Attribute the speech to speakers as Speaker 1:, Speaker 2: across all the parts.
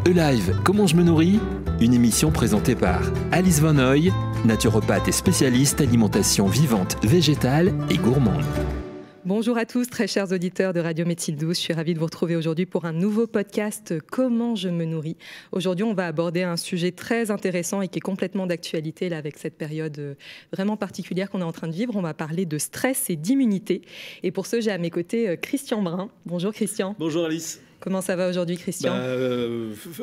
Speaker 1: E-Live, comment je me nourris? Une émission présentée par Alice Van Hoy, naturopathe et spécialiste alimentation vivante, végétale et gourmande.
Speaker 2: Bonjour à tous, très chers auditeurs de Radio Médecine Douce. Je suis ravie de vous retrouver aujourd'hui pour un nouveau podcast « Comment je me nourris ». Aujourd'hui, on va aborder un sujet très intéressant et qui est complètement d'actualité là, avec cette période vraiment particulière qu'on est en train de vivre. On va parler de stress et d'immunité. Et pour ce, j'ai à mes côtés Christian Brun. Bonjour Christian.
Speaker 3: Bonjour Alice.
Speaker 2: Comment ça va aujourd'hui, Christian?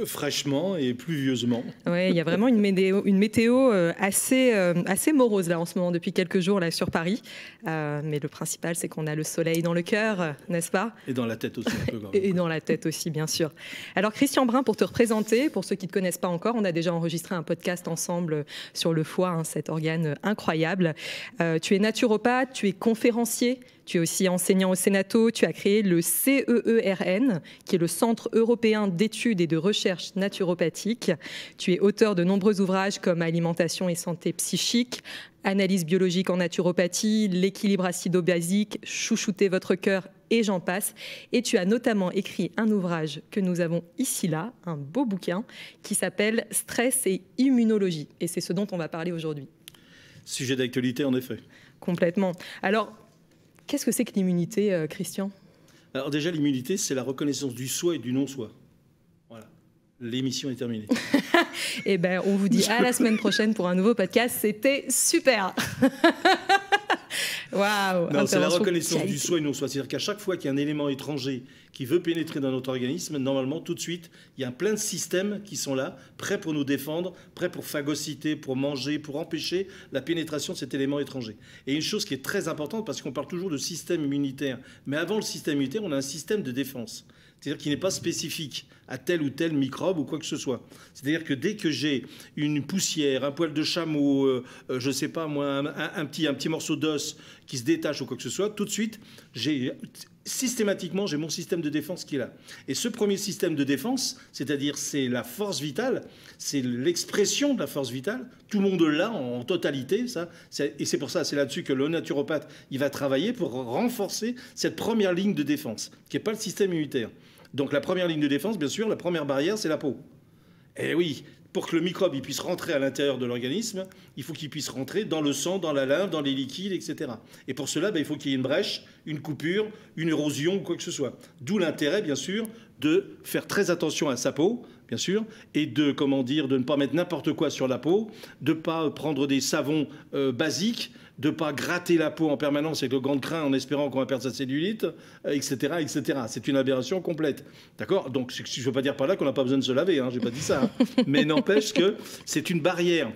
Speaker 3: Fraîchement et pluvieusement.
Speaker 2: Oui, il y a vraiment une météo assez morose là en ce moment depuis quelques jours là sur Paris. Mais le principal, c'est qu'on a le soleil dans le cœur, n'est-ce pas?
Speaker 3: Et dans la tête aussi un peu.
Speaker 2: Et dans la tête aussi, bien sûr. Alors Christian Brun, pour te représenter, pour ceux qui ne te connaissent pas encore, on a déjà enregistré un podcast ensemble sur le foie, hein, cet organe incroyable. Tu es naturopathe, tu es conférencier. Tu es aussi enseignant au Sénato, tu as créé le CEERN, qui est le Centre européen d'études et de recherche naturopathique. Tu es auteur de nombreux ouvrages comme Alimentation et santé psychique, Analyse biologique en naturopathie, L'équilibre acido-basique, Chouchouter votre cœur et j'en passe. Et tu as notamment écrit un ouvrage que nous avons ici là, un beau bouquin, qui s'appelle Stress et immunologie. Et c'est ce dont on va parler aujourd'hui.
Speaker 3: Sujet d'actualité en effet.
Speaker 2: Complètement. Alors, qu'est-ce que c'est que l'immunité, Christian?
Speaker 3: Alors déjà, l'immunité, c'est la reconnaissance du soi et du non-soi. Voilà, l'émission est terminée.
Speaker 2: Eh bien, on vous dit à la semaine prochaine pour un nouveau podcast. C'était super. Waouh.
Speaker 3: Non, c'est la reconnaissance du soi et du non-soi. C'est-à-dire qu'à chaque fois qu'il y a un élément étranger qui veut pénétrer dans notre organisme, normalement, tout de suite, il y a plein de systèmes qui sont là, prêts pour nous défendre, prêts pour phagocyter, pour manger, pour empêcher la pénétration de cet élément étranger. Et une chose qui est très importante, parce qu'on parle toujours de système immunitaire, mais avant le système immunitaire, on a un système de défense. C'est-à-dire qu'il n'est pas spécifique à tel ou tel microbe ou quoi que ce soit. C'est-à-dire que dès que j'ai une poussière, un poil de chameau, je ne sais pas moi, un petit morceau d'os qui se détache ou quoi que ce soit, tout de suite, systématiquement, j'ai mon système de défense qui est là. Et ce premier système de défense, c'est-à-dire c'est la force vitale, c'est l'expression de la force vitale, tout le monde l'a en totalité, ça. Et c'est pour ça, c'est là-dessus que le naturopathe, il va travailler pour renforcer cette première ligne de défense, qui n'est pas le système immunitaire. Donc la première ligne de défense, bien sûr, la première barrière, c'est la peau. Et oui, pour que le microbe il puisse rentrer à l'intérieur de l'organisme, il faut qu'il puisse rentrer dans le sang, dans la lymphe, dans les liquides, etc. Et pour cela, il faut qu'il y ait une brèche, une coupure, une érosion ou quoi que ce soit. D'où l'intérêt, bien sûr, de faire très attention à sa peau, bien sûr, et de ne pas mettre n'importe quoi sur la peau, de ne pas prendre des savons basiques, de ne pas gratter la peau en permanence avec le gant de crin en espérant qu'on va perdre sa cellulite, etc., etc. C'est une aberration complète. D'accord? Donc, je ne veux pas dire par là qu'on n'a pas besoin de se laver, hein, je n'ai pas dit ça. Hein. Mais n'empêche que c'est une barrière.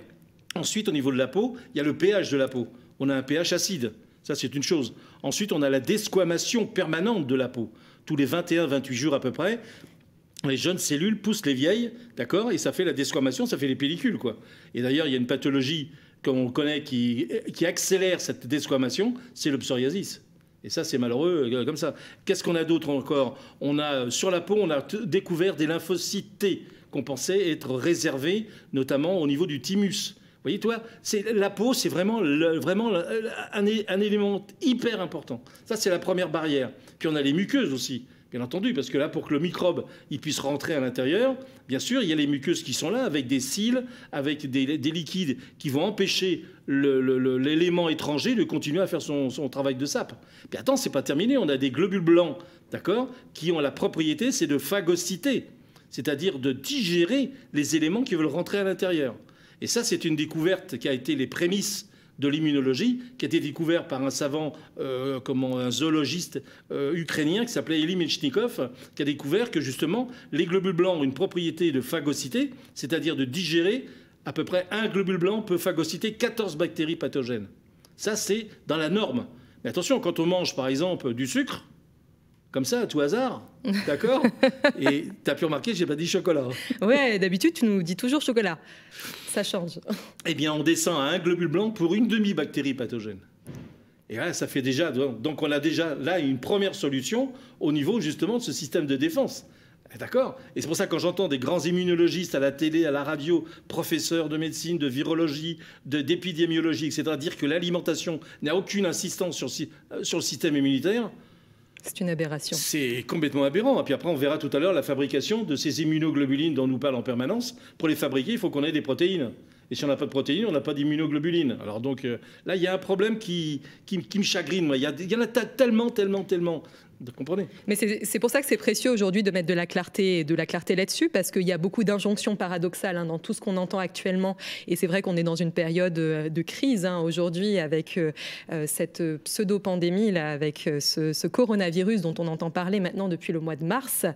Speaker 3: Ensuite, au niveau de la peau, il y a le pH de la peau. On a un pH acide. Ça, c'est une chose. Ensuite, on a la desquamation permanente de la peau. Tous les 21-28 jours à peu près, les jeunes cellules poussent les vieilles, d'accord? Et ça fait la desquamation, ça fait les pellicules, quoi. Et d'ailleurs, il y a une pathologie qu'on connaît qui accélère cette desquamation, c'est le psoriasis. Et ça, c'est malheureux comme ça. Qu'est-ce qu'on a d'autre encore? On a, sur la peau, on a découvert des lymphocytes T qu'on pensait être réservés, notamment au niveau du thymus. Vous voyez, toi, la peau, c'est vraiment un élément hyper important. Ça, c'est la première barrière. Puis on a les muqueuses aussi. Bien entendu, parce que là, pour que le microbe il puisse rentrer à l'intérieur, bien sûr, il y a les muqueuses qui sont là, avec des cils, avec des liquides qui vont empêcher l'élément étranger de continuer à faire son travail de sape. Puis attends, c'est pas terminé, on a des globules blancs, d'accord, qui ont la propriété, c'est de phagocyter, c'est-à-dire de digérer les éléments qui veulent rentrer à l'intérieur. Et ça, c'est une découverte qui a été les prémices de l'immunologie, qui a été découvert par un savant, un zoologiste ukrainien qui s'appelait Elie Metchnikov, qui a découvert que justement les globules blancs ont une propriété de phagocyter, c'est-à-dire de digérer. À peu près un globule blanc peut phagocyter 14 bactéries pathogènes. Ça, c'est dans la norme. Mais attention, quand on mange par exemple du sucre, comme ça, à tout hasard, d'accord? Et tu as pu remarquer, je n'ai pas dit chocolat.
Speaker 2: Ouais, d'habitude, tu nous dis toujours chocolat. Ça change.
Speaker 3: Eh bien, on descend à un globule blanc pour une demi-bactérie pathogène. Et là, ça fait déjà... Donc, on a déjà là une première solution au niveau, justement, de ce système de défense. D'accord? Et c'est pour ça que quand j'entends des grands immunologistes à la télé, à la radio, professeurs de médecine, de virologie, d'épidémiologie, etc., dire que l'alimentation n'a aucune insistance sur le système immunitaire...
Speaker 2: C'est une aberration.
Speaker 3: C'est complètement aberrant. Et puis après, on verra tout à l'heure la fabrication de ces immunoglobulines dont on nous parle en permanence. Pour les fabriquer, il faut qu'on ait des protéines. Et si on n'a pas de protéines, on n'a pas d'immunoglobulines. Alors donc là, il y a un problème qui me chagrine. Moi. Il y en a tellement. Vous comprenez ?
Speaker 2: Mais c'est pour ça que c'est précieux aujourd'hui de mettre de la clarté là-dessus, parce qu'il y a beaucoup d'injonctions paradoxales dans tout ce qu'on entend actuellement. Et c'est vrai qu'on est dans une période de crise aujourd'hui avec cette pseudo-pandémie, là, avec ce coronavirus dont on entend parler maintenant depuis le mois de mars.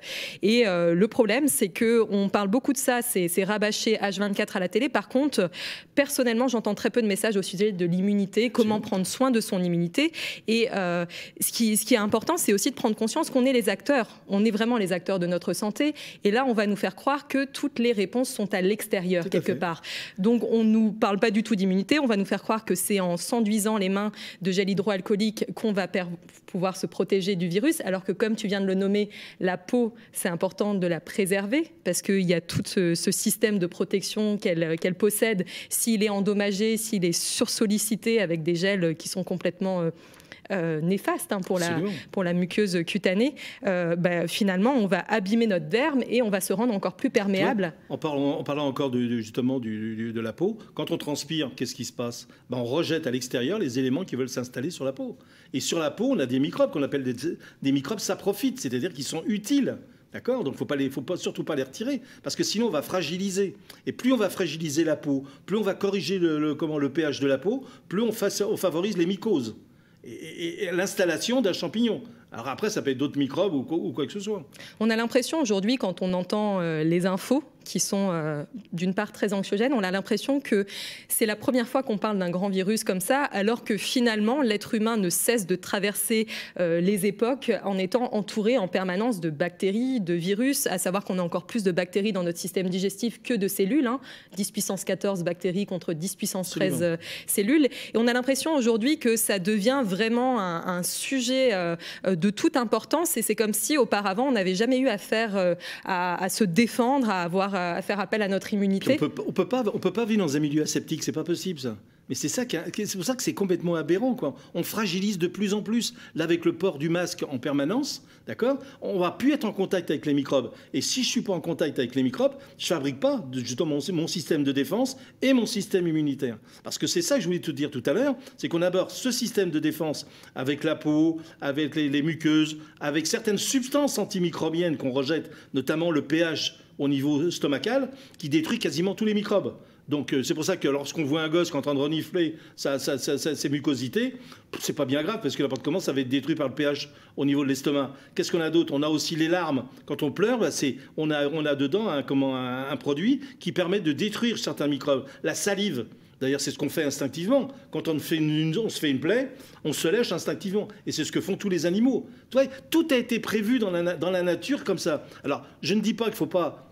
Speaker 2: Et le problème, c'est qu'on parle beaucoup de ça, c'est rabâché H24 à la télé. Par contre, personnellement, j'entends très peu de messages au sujet de l'immunité, comment prendre soin de son immunité. Et ce qui est important, c'est aussi de prendre conscience qu'on est les acteurs. On est vraiment les acteurs de notre santé. Et là, on va nous faire croire que toutes les réponses sont à l'extérieur, quelque part. Donc, on ne nous parle pas du tout d'immunité. On va nous faire croire que c'est en s'enduisant les mains de gel hydroalcoolique qu'on va pouvoir se protéger du virus. Alors que, comme tu viens de le nommer, la peau, c'est important de la préserver parce qu'il y a tout ce système de protection qu'elle possède. S'il est endommagé, s'il est sursollicité avec des gels qui sont complètement néfaste pour la muqueuse cutanée, finalement, on va abîmer notre derme et on va se rendre encore plus perméable.
Speaker 3: En parlant encore justement de la peau, quand on transpire, qu'est-ce qui se passe ? On rejette à l'extérieur les éléments qui veulent s'installer sur la peau. Et sur la peau, on a des microbes qu'on appelle des microbes saprophytes, c'est-à-dire qu'ils sont utiles. D'accord ? Donc, il ne faut surtout pas les retirer, parce que sinon, on va fragiliser. Et plus on va fragiliser la peau, plus on va corriger le pH de la peau, plus on favorise les mycoses. Et l'installation d'un champignon. Alors après, ça peut être d'autres microbes ou quoi que ce soit.
Speaker 2: On a l'impression aujourd'hui, quand on entend les infos, qui sont d'une part très anxiogènes, on a l'impression que c'est la première fois qu'on parle d'un grand virus comme ça, alors que finalement, l'être humain ne cesse de traverser les époques en étant entouré en permanence de bactéries, de virus, à savoir qu'on a encore plus de bactéries dans notre système digestif que de cellules, 10 puissance 14 bactéries contre 10 puissance 13 cellules. Et on a l'impression aujourd'hui que ça devient vraiment un sujet de toute importance, et c'est comme si auparavant on n'avait jamais eu affaire à se défendre, à faire appel à notre immunité.
Speaker 3: On peut pas vivre dans un milieu aseptique, c'est pas possible ça. Mais c'est pour ça que c'est complètement aberrant, quoi. On fragilise de plus en plus. Là, avec le port du masque en permanence, d'accord, on va plus être en contact avec les microbes. Et si je suis pas en contact avec les microbes, je fabrique pas justement mon système de défense et mon système immunitaire. Parce que c'est ça que je voulais te dire tout à l'heure, c'est qu'on aborde ce système de défense avec la peau, avec les muqueuses, avec certaines substances antimicrobiennes qu'on rejette, notamment le pH au niveau stomacal, qui détruit quasiment tous les microbes. Donc c'est pour ça que lorsqu'on voit un gosse qui est en train de renifler ses mucosités, c'est pas bien grave, parce que n'importe comment ça va être détruit par le pH au niveau de l'estomac. Qu'est-ce qu'on a d'autre ? On a aussi les larmes. Quand on pleure, on a dedans un produit qui permet de détruire certains microbes. La salive. D'ailleurs, c'est ce qu'on fait instinctivement. Quand on se fait une plaie, on se lèche instinctivement. Et c'est ce que font tous les animaux. Tu vois, tout a été prévu dans la nature comme ça. Alors, je ne dis pas qu'il ne faut pas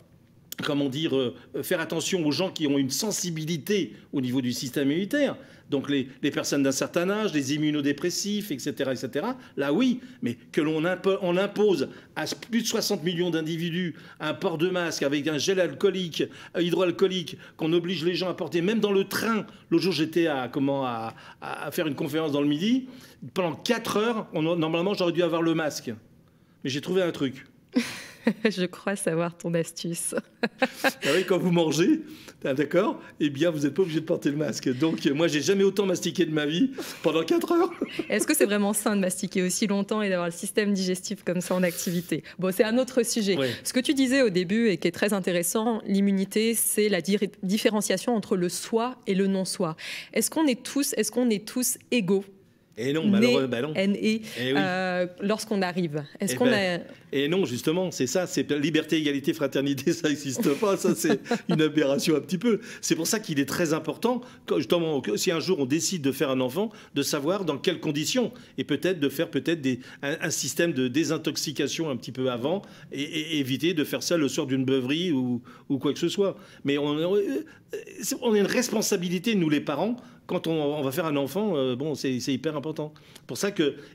Speaker 3: faire attention aux gens qui ont une sensibilité au niveau du système immunitaire. Donc les personnes d'un certain âge, les immunodépressifs, etc., etc. Là, oui, mais que l'on impose à plus de 60 millions d'individus un port de masque avec un gel hydroalcoolique, qu'on oblige les gens à porter, même dans le train. L'autre jour, j'étais à faire une conférence dans le Midi. Pendant 4 heures, normalement, j'aurais dû avoir le masque. Mais j'ai trouvé un truc.
Speaker 2: Je crois savoir ton astuce.
Speaker 3: Oui, quand vous mangez, d'accord, eh bien, vous n'êtes pas obligé de porter le masque. Donc, moi, j'ai jamais autant mastiqué de ma vie pendant 4 heures.
Speaker 2: Est-ce que c'est vraiment sain de mastiquer aussi longtemps et d'avoir le système digestif comme ça en activité ? Bon, c'est un autre sujet. Oui. Ce que tu disais au début et qui est très intéressant, l'immunité, c'est la différenciation entre le soi et le non-soi. Est-ce qu'on est tous égaux ?
Speaker 3: Et non, malheureusement,
Speaker 2: lorsqu'on arrive.
Speaker 3: Et non, justement, c'est ça, c'est liberté, égalité, fraternité, ça n'existe pas, ça c'est une aberration un petit peu. C'est pour ça qu'il est très important, justement, si un jour on décide de faire un enfant, de savoir dans quelles conditions, et peut-être de faire un système de désintoxication un petit peu avant, et éviter de faire ça le soir d'une beuverie ou quoi que ce soit. Mais on a une responsabilité, nous les parents. Quand on va faire un enfant, c'est hyper important. Pour ça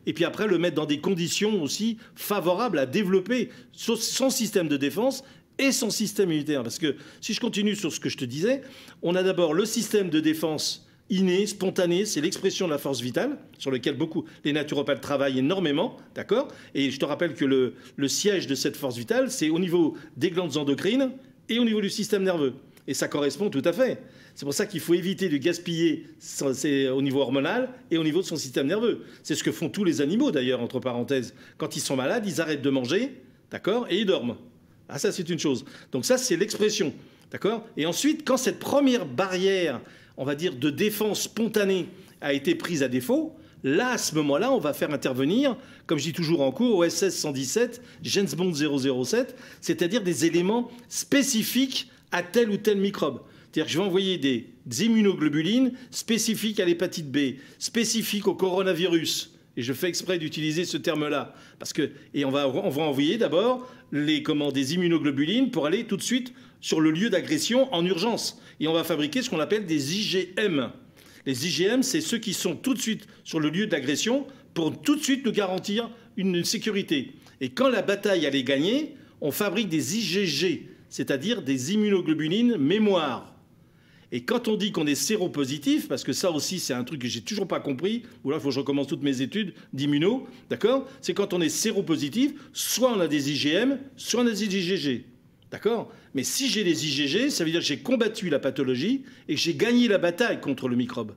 Speaker 3: et puis après, le mettre dans des conditions aussi favorables à développer son système de défense et son système immunitaire. Parce que si je continue sur ce que je te disais, on a d'abord le système de défense inné, spontané, c'est l'expression de la force vitale, sur lequel beaucoup les naturopathes travaillent énormément, d'accord? Et je te rappelle que le siège de cette force vitale, c'est au niveau des glandes endocrines et au niveau du système nerveux. Et ça correspond tout à fait. C'est pour ça qu'il faut éviter de gaspiller au niveau hormonal et au niveau de son système nerveux. C'est ce que font tous les animaux, d'ailleurs, entre parenthèses. Quand ils sont malades, ils arrêtent de manger, d'accord? Et ils dorment. Ah, ça, c'est une chose. Donc ça, c'est l'expression, d'accord? Et ensuite, quand cette première barrière, on va dire, de défense spontanée a été prise à défaut, là, à ce moment-là, on va faire intervenir, comme je dis toujours en cours, OSS 117, James Bond 007, c'est-à-dire des éléments spécifiques à tel ou tel microbe. C'est-à-dire que je vais envoyer des immunoglobulines spécifiques à l'hépatite B, spécifiques au coronavirus. Et je fais exprès d'utiliser ce terme-là. Et on va envoyer d'abord des immunoglobulines pour aller tout de suite sur le lieu d'agression en urgence. Et on va fabriquer ce qu'on appelle des IgM. Les IgM, c'est ceux qui sont tout de suite sur le lieu d'agression pour tout de suite nous garantir une sécurité. Et quand la bataille elle est gagnée, on fabrique des IgG, c'est-à-dire des immunoglobulines mémoire. Et quand on dit qu'on est séropositif, parce que ça aussi c'est un truc que j'ai toujours pas compris, ou là il faut que je recommence toutes mes études d'immuno, d'accord? C'est quand on est séropositif, soit on a des IgM, soit on a des IgG. D'accord? Mais si j'ai des IgG, ça veut dire que j'ai combattu la pathologie et que j'ai gagné la bataille contre le microbe.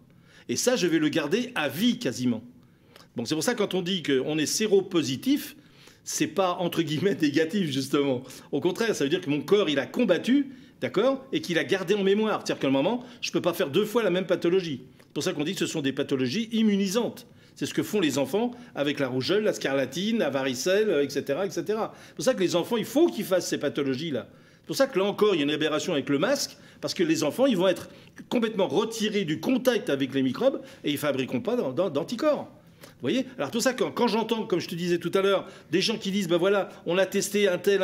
Speaker 3: Et ça, je vais le garder à vie quasiment. Bon, c'est pour ça que quand on dit qu'on est séropositif, c'est pas entre guillemets négatif justement. Au contraire, ça veut dire que mon corps, il a combattu, d'accord, et qu'il a gardé en mémoire. C'est-à-dire qu'à un moment, je ne peux pas faire 2 fois la même pathologie. C'est pour ça qu'on dit que ce sont des pathologies immunisantes. C'est ce que font les enfants avec la rougeole, la scarlatine, la varicelle, etc., etc. C'est pour ça que les enfants, il faut qu'ils fassent ces pathologies-là. C'est pour ça que là encore, il y a une aberration avec le masque, parce que les enfants, ils vont être complètement retirés du contact avec les microbes et ils ne fabriqueront pas d'anticorps. Vous voyez? Alors tout ça, quand j'entends, comme je te disais tout à l'heure, des gens qui disent, ben voilà, on a testé un tel,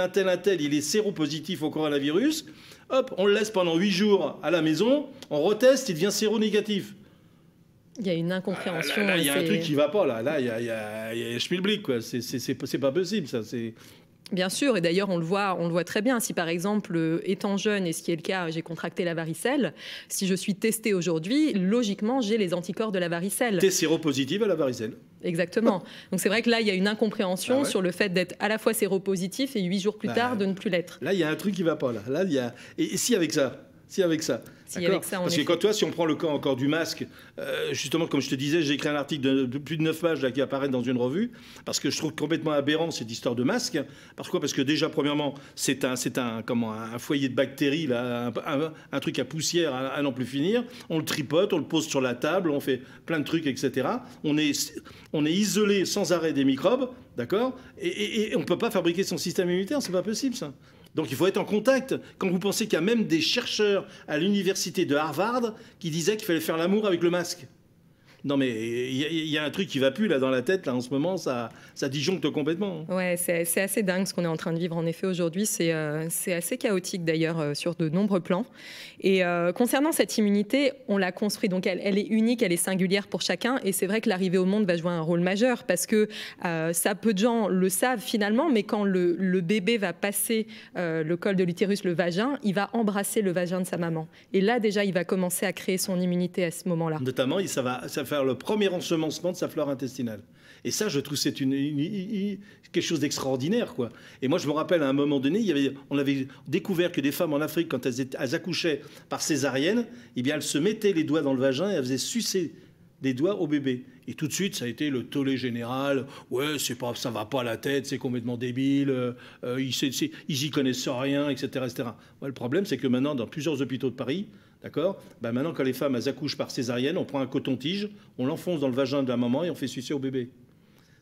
Speaker 3: il est séropositif au coronavirus, hop, on le laisse pendant 8 jours à la maison, on reteste, il devient séronégatif.
Speaker 2: Il y a une incompréhension.
Speaker 3: Là, il y a un truc qui ne va pas, là. Là, il y a schmilblick, quoi. C'est pas possible, ça.
Speaker 2: Bien sûr, et d'ailleurs on le voit très bien. Si par exemple, étant jeune, et ce qui est le cas, j'ai contracté la varicelle, si je suis testée aujourd'hui, logiquement j'ai les anticorps de la varicelle.
Speaker 3: T'es séropositive à la varicelle.
Speaker 2: Exactement. Donc c'est vrai que là, il y a une incompréhension sur le fait d'être à la fois séropositif et 8 jours plus tard de ne plus l'être.
Speaker 3: Là, il y a un truc qui ne va pas, là. Là, il y a... Et si avec ça Parce que quand toi, si on prend le cas encore du masque, justement, comme je te disais, j'ai écrit un article de plus de 9 pages là, qui apparaît dans une revue, parce que je trouve complètement aberrant cette histoire de masque. Pourquoi? Parce que déjà, premièrement, c'est un foyer de bactéries, là, un truc à poussière à n'en plus finir. On le tripote, on le pose sur la table, on fait plein de trucs, etc. On est isolé sans arrêt des microbes, d'accord? Et on ne peut pas fabriquer son système immunitaire, c'est pas possible, ça. Donc il faut être en contact. Quand vous pensez qu'il y a même des chercheurs à l'université de Harvard qui disaient qu'il fallait faire l'amour avec le masque. Non mais il y a un truc qui va plus là dans la tête là en ce moment, ça disjoncte complètement.
Speaker 2: Ouais, c'est assez dingue ce qu'on est en train de vivre en effet aujourd'hui. C'est assez chaotique d'ailleurs sur de nombreux plans. Et concernant cette immunité, on l'a construite, donc elle est unique, elle est singulière pour chacun. Et c'est vrai que l'arrivée au monde va jouer un rôle majeur parce que ça, peu de gens le savent finalement, mais quand le bébé va passer le col de l'utérus, le vagin, il va embrasser le vagin de sa maman. Et là déjà, il va commencer à créer son immunité à ce moment-là.
Speaker 3: Notamment, ça va faire le premier ensemencement de sa flore intestinale. Et ça, je trouve, c'est quelque chose d'extraordinaire, quoi. Et moi, je me rappelle, à un moment donné, on avait découvert que des femmes en Afrique, quand elles accouchaient par césarienne, eh bien, elles se mettaient les doigts dans le vagin et elles faisaient sucer des doigts au bébé. Et tout de suite, ça a été le tollé général. Ouais, ça va pas à la tête, c'est complètement débile, ils y connaissent rien, etc. etc. Ouais, le problème, c'est que maintenant, dans plusieurs hôpitaux de Paris, d'accord, maintenant, quand les femmes elles accouchent par césarienne, on prend un coton-tige, on l'enfonce dans le vagin de la maman et on fait sucer au bébé.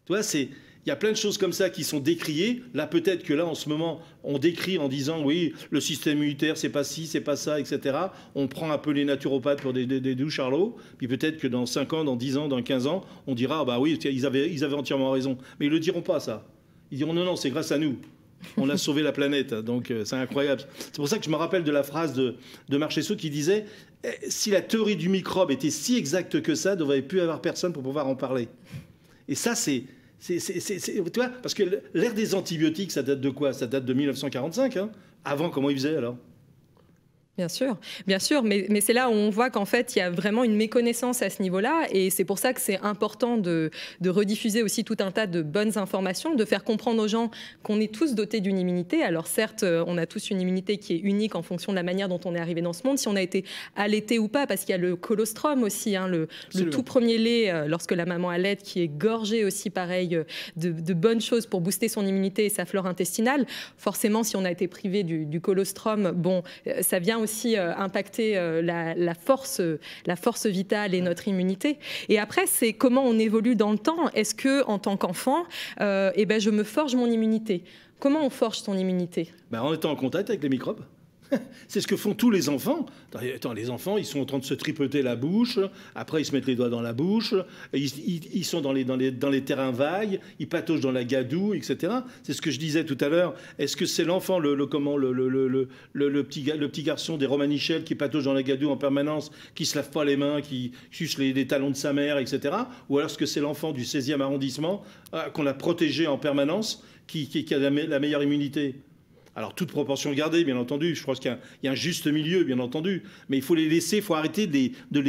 Speaker 3: Tu vois, il y a plein de choses comme ça qui sont décriées. Là, peut-être que là, en ce moment, on décrit en disant, oui, le système immunitaire, c'est pas ci, c'est pas ça, etc. On prend un peu les naturopathes pour des doux charlots. Puis peut-être que dans 5 ans, dans 10 ans, dans 15 ans, on dira, bah oui, ils avaient entièrement raison. Mais ils le diront pas, ça. Ils diront, non, c'est grâce à nous. On a sauvé la planète, donc c'est incroyable. C'est pour ça que je me rappelle de la phrase de Marchesso qui disait « Si la théorie du microbe était si exacte que ça, il ne devrait plus y avoir personne pour pouvoir en parler. » Et ça, tu vois, parce que l'ère des antibiotiques, ça date de quoi? Ça date de 1945. Hein. Avant, comment ils faisaient alors?
Speaker 2: Bien sûr, mais c'est là où on voit qu'en fait, il y a vraiment une méconnaissance à ce niveau-là, et c'est pour ça que c'est important de rediffuser aussi tout un tas de bonnes informations, de faire comprendre aux gens qu'on est tous dotés d'une immunité. Alors certes, on a tous une immunité qui est unique en fonction de la manière dont on est arrivé dans ce monde, si on a été allaité ou pas, parce qu'il y a le colostrum aussi, hein, le tout premier lait lorsque la maman allaite, qui est gorgé aussi pareil de bonnes choses pour booster son immunité et sa flore intestinale. Forcément, si on a été privé du colostrum, bon, ça vient aussi impacter la force vitale et notre immunité. Et après, c'est comment on évolue dans le temps. Est-ce que, en tant qu'enfant, je me forge mon immunité? Comment on forge son immunité?
Speaker 3: En étant en contact avec les microbes. C'est ce que font tous les enfants. Attends, les enfants, ils sont en train de se tripoter la bouche, après ils se mettent les doigts dans la bouche, ils sont dans les terrains vagues, ils patauchent dans la gadoue, etc. C'est ce que je disais tout à l'heure. Est-ce que c'est l'enfant, le petit garçon des Romanichels qui patauche dans la gadoue en permanence, qui se lave pas les mains, qui suce les talons de sa mère, etc. Ou alors est-ce que c'est l'enfant du 16e arrondissement qu'on a protégé en permanence, qui a la meilleure immunité? Alors, toute proportion gardée, bien entendu. Je pense qu'il y a un juste milieu, bien entendu. Mais il faut les laisser, il faut arrêter on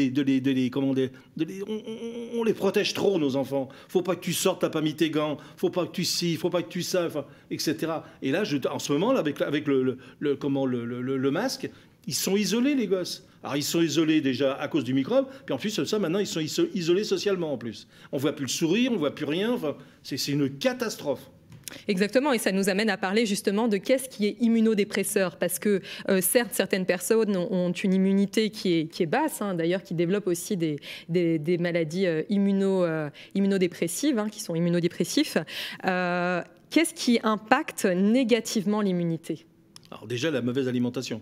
Speaker 3: les protège trop, nos enfants. Faut pas que tu sortes, t'as pas mis tes gants. Faut pas que tu faut pas que tu ça, etc. Et là, en ce moment, là, avec le masque, ils sont isolés, les gosses. Alors, ils sont isolés déjà à cause du microbe, puis en plus, ça, maintenant, ils sont isolés socialement, en plus. On voit plus le sourire, on voit plus rien. Enfin, c'est une catastrophe.
Speaker 2: Exactement, et ça nous amène à parler justement de qu'est-ce qui est immunodépresseur, parce que certes, certaines personnes ont une immunité qui est basse, hein, d'ailleurs qui développent aussi des maladies immunodépressives, hein, qui sont immunodépressifs. Qu'est-ce qui impacte négativement l'immunité?
Speaker 3: Alors déjà, la mauvaise alimentation.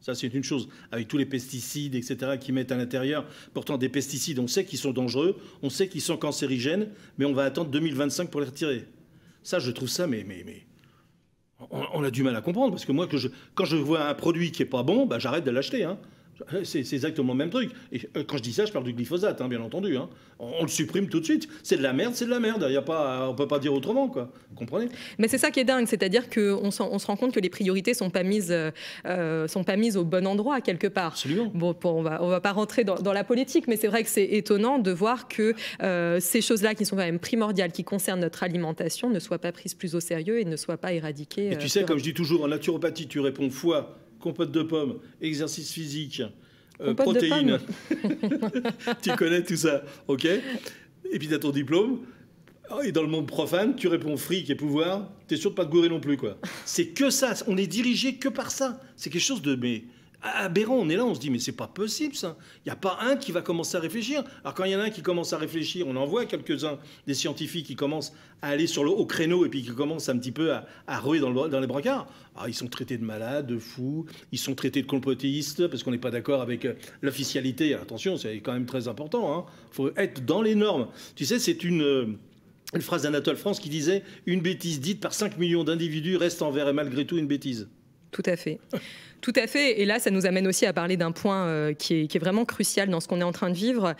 Speaker 3: Ça, c'est une chose. Avec tous les pesticides, etc., qu'ils mettent à l'intérieur. Pourtant, des pesticides, on sait qu'ils sont dangereux, on sait qu'ils sont cancérigènes, mais on va attendre 2025 pour les retirer. Ça, je trouve ça, mais on a du mal à comprendre. Parce que moi, quand je vois un produit qui n'est pas bon, j'arrête de l'acheter. Hein. C'est exactement le même truc. Et quand je dis ça, je parle du glyphosate, hein, bien entendu. Hein. On le supprime tout de suite. C'est de la merde, c'est de la merde. On ne peut pas dire autrement, quoi. Vous comprenez?
Speaker 2: Mais c'est ça qui est dingue, c'est-à-dire qu'on se rend compte que les priorités sont pas mises au bon endroit, quelque part.
Speaker 3: Absolument.
Speaker 2: Bon, on va pas rentrer dans la politique, mais c'est vrai que c'est étonnant de voir que ces choses-là, qui sont quand même primordiales, qui concernent notre alimentation, ne soient pas prises plus au sérieux et ne soient pas éradiquées.
Speaker 3: Et tu sais, comme je dis toujours, en naturopathie, tu réponds foie, compote de pommes, exercice physique, protéines. Tu connais tout ça, ok? Et puis tu as ton diplôme. Et dans le monde profane, tu réponds fric et pouvoir. Tu es sûr de pas te gourer non plus, quoi. C'est que ça. On est dirigé que par ça. C'est quelque chose de aberrant. On est là, on se dit mais c'est pas possible ça. Il n'y a pas un qui va commencer à réfléchir. Alors quand il y en a un qui commence à réfléchir, on en voit quelques-uns des scientifiques qui commencent à aller au créneau et puis qui commencent un petit peu à rouer dans les brancards. Alors, ils sont traités de malades, de fous, ils sont traités de complotistes parce qu'on n'est pas d'accord avec l'officialité. Attention, c'est quand même très important. Il faut être dans les normes. Tu sais, c'est une phrase d'Anatole France qui disait « Une bêtise dite par 5 millions d'individus reste envers et malgré tout une bêtise ».
Speaker 2: Tout à fait. Tout à fait. Et là, ça nous amène aussi à parler d'un point qui est vraiment crucial dans ce qu'on est en train de vivre.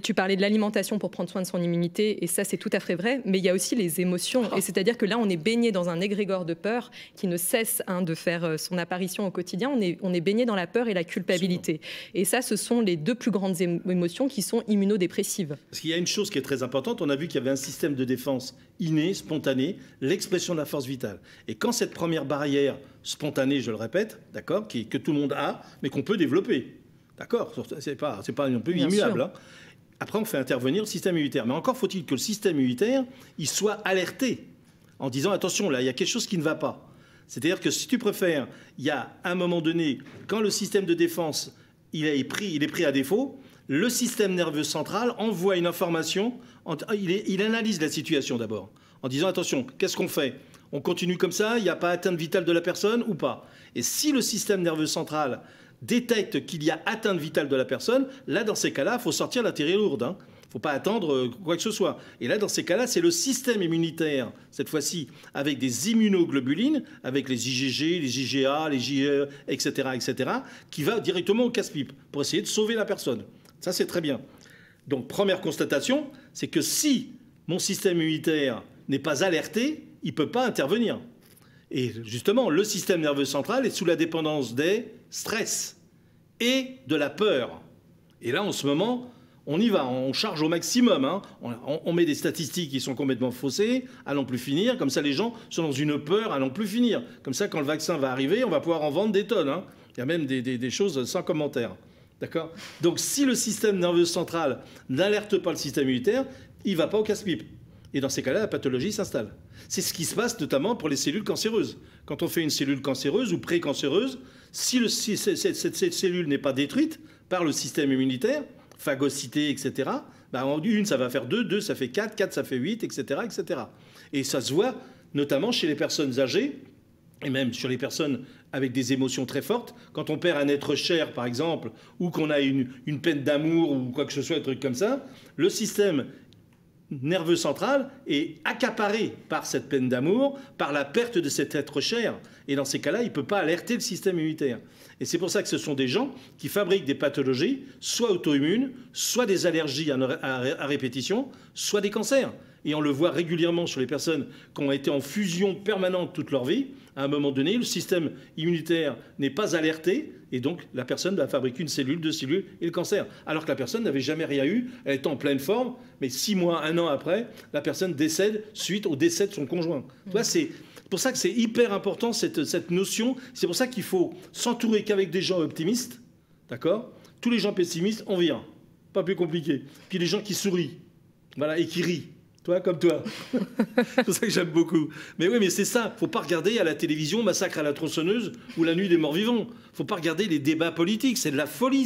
Speaker 2: Tu parlais de l'alimentation pour prendre soin de son immunité, et ça, c'est tout à fait vrai. Mais il y a aussi les émotions. Et c'est-à-dire que là, on est baigné dans un égrégore de peur qui ne cesse de faire son apparition au quotidien. On est baigné dans la peur et la culpabilité. Et ça, ce sont les deux plus grandes émotions qui sont immunodépressives.
Speaker 3: Parce qu'il y a une chose qui est très importante. On a vu qu'il y avait un système de défense inné, spontané, l'expression de la force vitale. Et quand cette première barrière spontanée, je le répète, d'accord, que tout le monde a, mais qu'on peut développer. D'accord? C'est pas un peu immuable. Hein. Après, on fait intervenir le système immunitaire. Mais encore faut-il que le système immunitaire, il soit alerté en disant, attention, là, il y a quelque chose qui ne va pas. C'est-à-dire que si tu préfères, il y a un moment donné, quand le système de défense, il est pris à défaut, le système nerveux central envoie une information, il analyse la situation d'abord, en disant, attention, qu'est-ce qu'on fait? On continue comme ça, il n'y a pas atteinte vitale de la personne ou pas? Et si le système nerveux central détecte qu'il y a atteinte vitale de la personne, là, dans ces cas-là, il faut sortir la tirée lourde. Il ne faut pas attendre quoi que ce soit. Et là, dans ces cas-là, c'est le système immunitaire, cette fois-ci, avec des immunoglobulines, avec les IgG, les IgA, les JE, etc., qui va directement au casse-pipe pour essayer de sauver la personne. Ça, c'est très bien. Donc, première constatation, c'est que si mon système immunitaire n'est pas alerté, il ne peut pas intervenir. Et justement, le système nerveux central est sous la dépendance des stress. et de la peur. Et là, en ce moment, on y va, on charge au maximum. Hein. On met des statistiques qui sont complètement faussées, à n'en plus finir. Comme ça, les gens sont dans une peur à n'en plus finir. Comme ça, quand le vaccin va arriver, on va pouvoir en vendre des tonnes. Hein. Il y a même des choses sans commentaire. D'accord ? Donc, si le système nerveux central n'alerte pas le système immunitaire, il ne va pas au casse-pipe. Et dans ces cas-là, la pathologie s'installe. C'est ce qui se passe notamment pour les cellules cancéreuses. Quand on fait une cellule cancéreuse ou précancéreuse, si cette cellule n'est pas détruite par le système immunitaire, phagocytée, etc., bah, en une, ça va faire 2, 2, ça fait 4, 4, ça fait 8, etc., etc. Et ça se voit notamment chez les personnes âgées, et même sur les personnes avec des émotions très fortes. Quand on perd un être cher, par exemple, ou qu'on a une peine d'amour ou quoi que ce soit, un truc comme ça, le système nerveux central est accaparé par cette peine d'amour, par la perte de cet être cher. Et dans ces cas-là, il ne peut pas alerter le système immunitaire. Et c'est pour ça que ce sont des gens qui fabriquent des pathologies, soit auto-immunes, soit des allergies à répétition, soit des cancers. Et on le voit régulièrement sur les personnes qui ont été en fusion permanente toute leur vie. À un moment donné, le système immunitaire n'est pas alerté et donc la personne va fabriquer une cellule, 2 cellules et le cancer. Alors que la personne n'avait jamais rien eu, elle était en pleine forme, mais 6 mois, 1 an après, la personne décède suite au décès de son conjoint. Tu vois, c'est pour ça que c'est hyper important cette notion. C'est pour ça qu'il faut s'entourer qu'avec des gens optimistes, d'accord ? Tous les gens pessimistes, on vire. Pas plus compliqué. Puis les gens qui sourient, voilà, et qui rient. Toi, comme toi. C'est pour ça que j'aime beaucoup. Mais oui, mais c'est ça. Faut pas regarder à la télévision Massacre à la tronçonneuse ou La nuit des morts vivants. Faut pas regarder les débats politiques. C'est de la folie.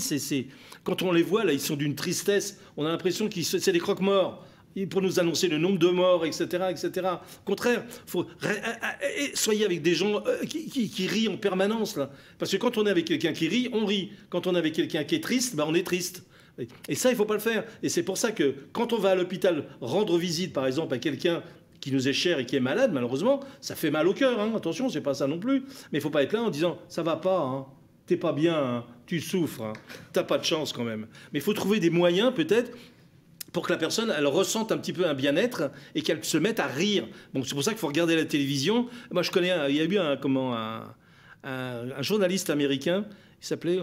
Speaker 3: Quand on les voit, là, ils sont d'une tristesse. On a l'impression que c'est des croque-morts. Pour nous annoncer le nombre de morts, etc., etc. Au contraire, soyez avec des gens qui rient en permanence. Là. Parce que quand on est avec quelqu'un qui rit, on rit. Quand on est avec quelqu'un qui est triste, bah, on est triste. Et ça, il ne faut pas le faire. Et c'est pour ça que quand on va à l'hôpital rendre visite, par exemple, à quelqu'un qui nous est cher et qui est malade, malheureusement, ça fait mal au cœur. Hein. Attention, c'est pas ça non plus. Mais il ne faut pas être là en disant « ça va pas, hein. T'es pas bien, hein. Tu souffres, hein. T'as pas de chance quand même ». Mais il faut trouver des moyens peut-être pour que la personne, elle ressente un petit peu un bien-être et qu'elle se mette à rire. Bon, c'est pour ça qu'il faut regarder la télévision. Moi, je connais, il y a eu un journaliste américain, il s'appelait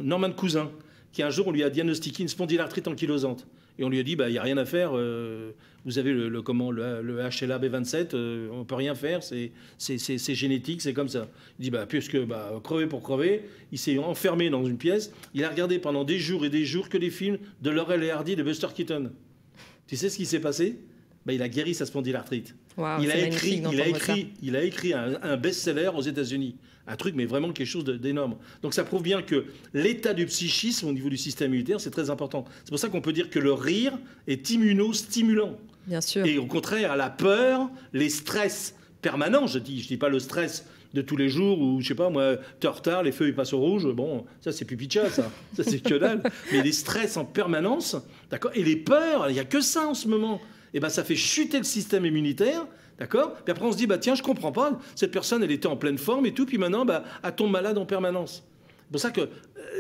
Speaker 3: Norman Cousin, qui un jour, on lui a diagnostiqué une spondylarthrite ankylosante. Et on lui a dit, bah, il n'y a rien à faire, vous avez le HLA-B27, on ne peut rien faire, c'est génétique, c'est comme ça. Il dit, bah, puisque crever pour crever, il s'est enfermé dans une pièce, il a regardé pendant des jours et des jours que des films de Laurel et Hardy, de Buster Keaton. Tu sais ce qui s'est passé ? Bah, il a guéri sa spondylarthrite.
Speaker 2: Wow,
Speaker 3: il a écrit un best-seller aux États-Unis. Un truc, mais vraiment quelque chose d'énorme. Donc ça prouve bien que l'état du psychisme au niveau du système immunitaire, c'est très important. C'est pour ça qu'on peut dire que le rire est immunostimulant.
Speaker 2: Bien sûr.
Speaker 3: Et au contraire, la peur, les stress permanents, je dis pas le stress de tous les jours où, je sais pas, moi, t'es en retard, les feux ils passent au rouge, bon, ça c'est pipicha, ça c'est que dalle. Mais les stress en permanence, d'accord, et les peurs, il n'y a que ça en ce moment. Et ben ça fait chuter le système immunitaire. D'accord ? Puis après, on se dit, bah, tiens, je comprends pas. Cette personne, elle était en pleine forme et tout. Puis maintenant, bah, elle tombe malade en permanence. C'est pour ça que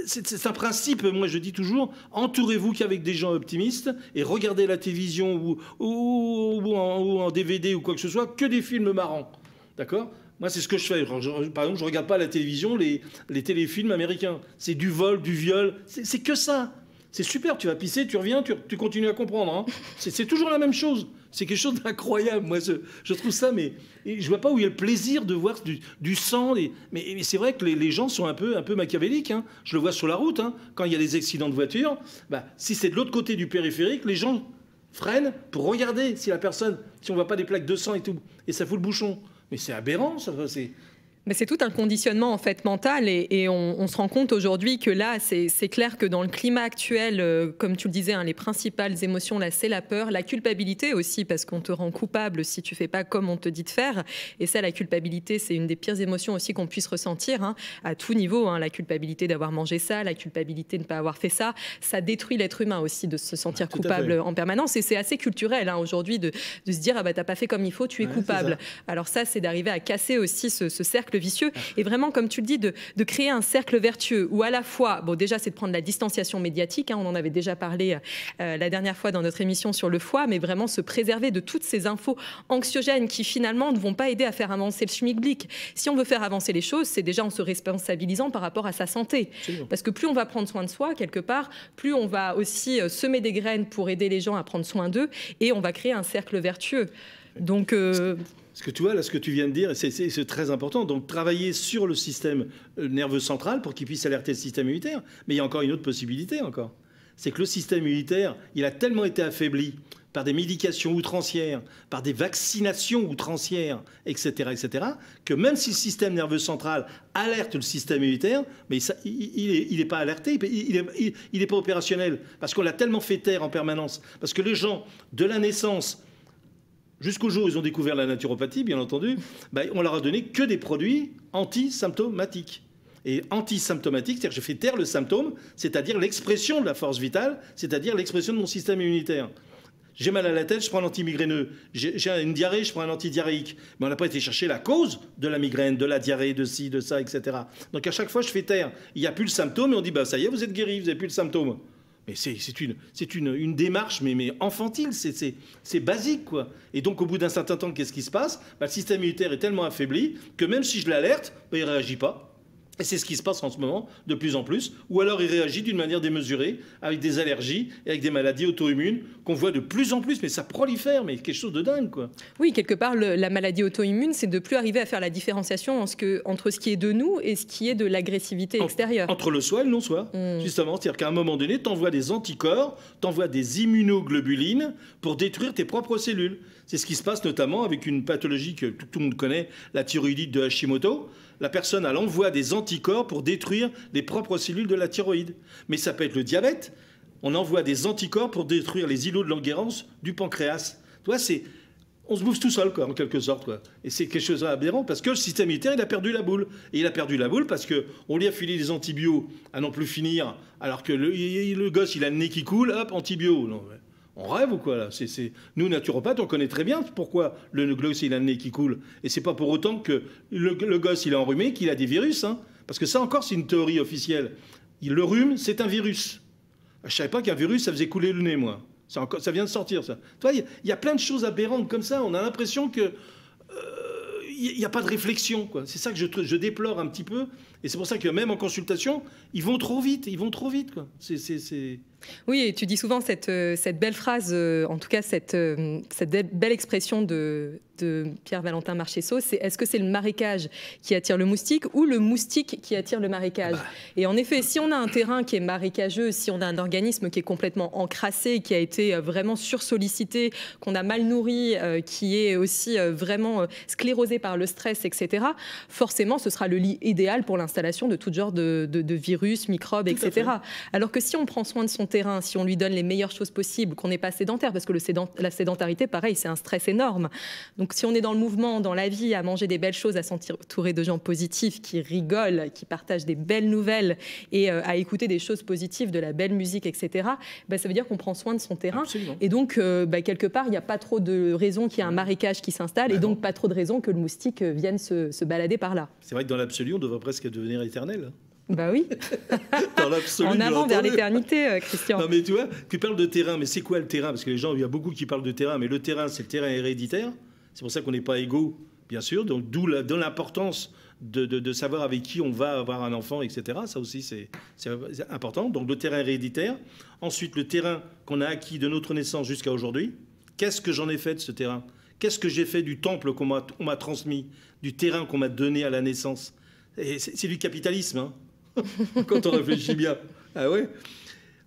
Speaker 3: c'est un principe, moi, je dis toujours, entourez-vous qu'avec des gens optimistes et regardez la télévision ou en DVD ou quoi que ce soit, que des films marrants. D'accord ? Moi, c'est ce que je fais. Par exemple, je ne regarde pas à la télévision les téléfilms américains. C'est du vol, du viol. C'est que ça. C'est super, tu vas pisser, tu reviens, tu continues à comprendre. Hein. C'est toujours la même chose. C'est quelque chose d'incroyable. Moi, je trouve ça, mais je ne vois pas où il y a le plaisir de voir du sang. Mais c'est vrai que les gens sont un peu machiavéliques. Hein. Je le vois sur la route. Hein. Quand il y a des accidents de voiture, bah, si c'est de l'autre côté du périphérique, les gens freinent pour regarder si la personne, si on ne voit pas des plaques de sang et tout. Et ça fout le bouchon. Mais c'est aberrant, ça.
Speaker 2: Mais c'est tout un conditionnement en fait mental et on se rend compte aujourd'hui que là c'est clair que dans le climat actuel, comme tu le disais, hein, les principales émotions là c'est la peur, la culpabilité aussi parce qu'on te rend coupable si tu fais pas comme on te dit de faire, et ça la culpabilité c'est une des pires émotions aussi qu'on puisse ressentir hein, à tout niveau, hein, la culpabilité d'avoir mangé ça, la culpabilité de ne pas avoir fait ça, ça détruit l'être humain aussi de se sentir coupable en permanence, et c'est assez culturel hein, aujourd'hui de se dire ah bah t'as pas fait comme il faut, tu es coupable. Alors ça c'est d'arriver à casser aussi ce cercle cercle vicieux. Et vraiment, comme tu le dis, de créer un cercle vertueux où à la fois, bon déjà c'est de prendre la distanciation médiatique, hein, on en avait déjà parlé la dernière fois dans notre émission sur le foie, mais vraiment se préserver de toutes ces infos anxiogènes qui finalement ne vont pas aider à faire avancer le schmilblick. Si on veut faire avancer les choses, c'est déjà en se responsabilisant par rapport à sa santé. Absolument. Parce que plus on va prendre soin de soi, quelque part, plus on va aussi semer des graines pour aider les gens à prendre soin d'eux et on va créer un cercle vertueux. Donc...
Speaker 3: Ce que tu vois, là, ce que tu viens de dire, c'est très important. Donc, travailler sur le système nerveux central pour qu'il puisse alerter le système immunitaire. Mais il y a encore une autre possibilité, encore. C'est que le système immunitaire, il a tellement été affaibli par des médications outrancières, par des vaccinations outrancières, etc., que même si le système nerveux central alerte le système immunitaire, mais il n'est pas alerté, il n'est pas opérationnel, parce qu'on l'a tellement fait taire en permanence. Parce que les gens, de la naissance jusqu'au jour où ils ont découvert la naturopathie, bien entendu, on leur a donné que des produits antisymptomatiques. Et antisymptomatique, c'est-à-dire que je fais taire le symptôme, c'est-à-dire l'expression de la force vitale, c'est-à-dire l'expression de mon système immunitaire. J'ai mal à la tête, je prends un antimigraineux. J'ai une diarrhée, je prends un antidiarrhéique. Mais on n'a pas été chercher la cause de la migraine, de la diarrhée, de ci, de ça, etc. Donc à chaque fois, je fais taire. Il n'y a plus le symptôme et on dit, ça y est, vous êtes guéri, vous n'avez plus le symptôme. Mais c'est une démarche mais enfantile, c'est basique, quoi. Et donc, au bout d'un certain temps, qu'est-ce qui se passe ? Le système immunitaire est tellement affaibli que même si je l'alerte, il ne réagit pas. Et c'est ce qui se passe en ce moment, de plus en plus. Ou alors il réagit d'une manière démesurée, avec des allergies et avec des maladies auto-immunes qu'on voit de plus en plus. Mais ça prolifère, mais quelque chose de dingue, quoi.
Speaker 2: Oui, quelque part, la maladie auto-immune, c'est de plus arriver à faire la différenciation entre ce qui est de nous et ce qui est de l'agressivité extérieure.
Speaker 3: Entre le soi et le non-soi, justement. C'est-à-dire qu'à un moment donné, tu envoies des anticorps, tu envoies des immunoglobulines pour détruire tes propres cellules. C'est ce qui se passe notamment avec une pathologie que tout le monde connaît, la thyroïdite de Hashimoto. La personne, elle envoie des anticorps pour détruire les propres cellules de la thyroïde. Mais ça peut être le diabète. On envoie des anticorps pour détruire les îlots de Langerhans du pancréas. Tu vois, on se bouffe tout seul, quoi, en quelque sorte, quoi. Et c'est quelque chose d'aberrant parce que le système immunitaire, il a perdu la boule. Et il a perdu la boule parce qu'on lui a filé des antibiotiques à n'en plus finir, alors que le gosse, il a le nez qui coule, hop, antibio. Non, on rêve ou quoi, là ? Nous, naturopathes, on connaît très bien pourquoi le gosse, il a le nez qui coule. Et c'est pas pour autant que le gosse, il est enrhumé, qu'il a des virus. Hein. Parce que ça encore, c'est une théorie officielle. Le rhume, c'est un virus. Je savais pas qu'un virus, ça faisait couler le nez, moi. Ça vient de sortir, ça. Tu vois, il y a plein de choses aberrantes comme ça. On a l'impression que il n'y a pas de réflexion, quoi. C'est ça que je déplore un petit peu. Et c'est pour ça que même en consultation, ils vont trop vite, quoi.
Speaker 2: Oui, et tu dis souvent cette belle phrase, en tout cas cette belle expression de Pierre-Valentin Marchessault, c'est « Est-ce que c'est le marécage qui attire le moustique ou le moustique qui attire le marécage ?» Et en effet, si on a un terrain qui est marécageux, si on a un organisme qui est complètement encrassé, qui a été vraiment sursollicité, qu'on a mal nourri, qui est aussi vraiment sclérosé par le stress, etc., forcément, ce sera le lit idéal pour l'installation de tout genre de virus, microbes, etc. Alors que si on prend soin de son terrain, si on lui donne les meilleures choses possibles, qu'on n'est pas sédentaire, parce que la sédentarité, pareil, c'est un stress énorme. Donc si on est dans le mouvement, dans la vie, à manger des belles choses, à s'entourer de gens positifs, qui rigolent, qui partagent des belles nouvelles et à écouter des choses positives, de la belle musique, etc., ça veut dire qu'on prend soin de son terrain. Absolument. Et donc, quelque part, il n'y a pas trop de raisons qu'il y ait un marécage qui s'installe et donc pas trop de raisons que le moustique vienne se balader par là.
Speaker 3: C'est vrai que dans l'absolu, on devrait presque devenir éternel.
Speaker 2: Bah oui.
Speaker 3: Dans l'absolu.
Speaker 2: En avant vers l'éternité, Christian.
Speaker 3: Non mais tu vois, tu parles de terrain, mais c'est quoi le terrain ? Parce que il y a beaucoup qui parlent de terrain, mais le terrain, c'est le terrain héréditaire. C'est pour ça qu'on n'est pas égaux, bien sûr. Donc d'où l'importance de savoir avec qui on va avoir un enfant, etc. Ça aussi, c'est important. Donc le terrain héréditaire. Ensuite, le terrain qu'on a acquis de notre naissance jusqu'à aujourd'hui. Qu'est-ce que j'en ai fait de ce terrain ? Qu'est-ce que j'ai fait du temple qu'on m'a transmis, du terrain qu'on m'a donné à la naissance ? Et c'est du capitalisme, hein, quand on réfléchit bien. Ah ouais.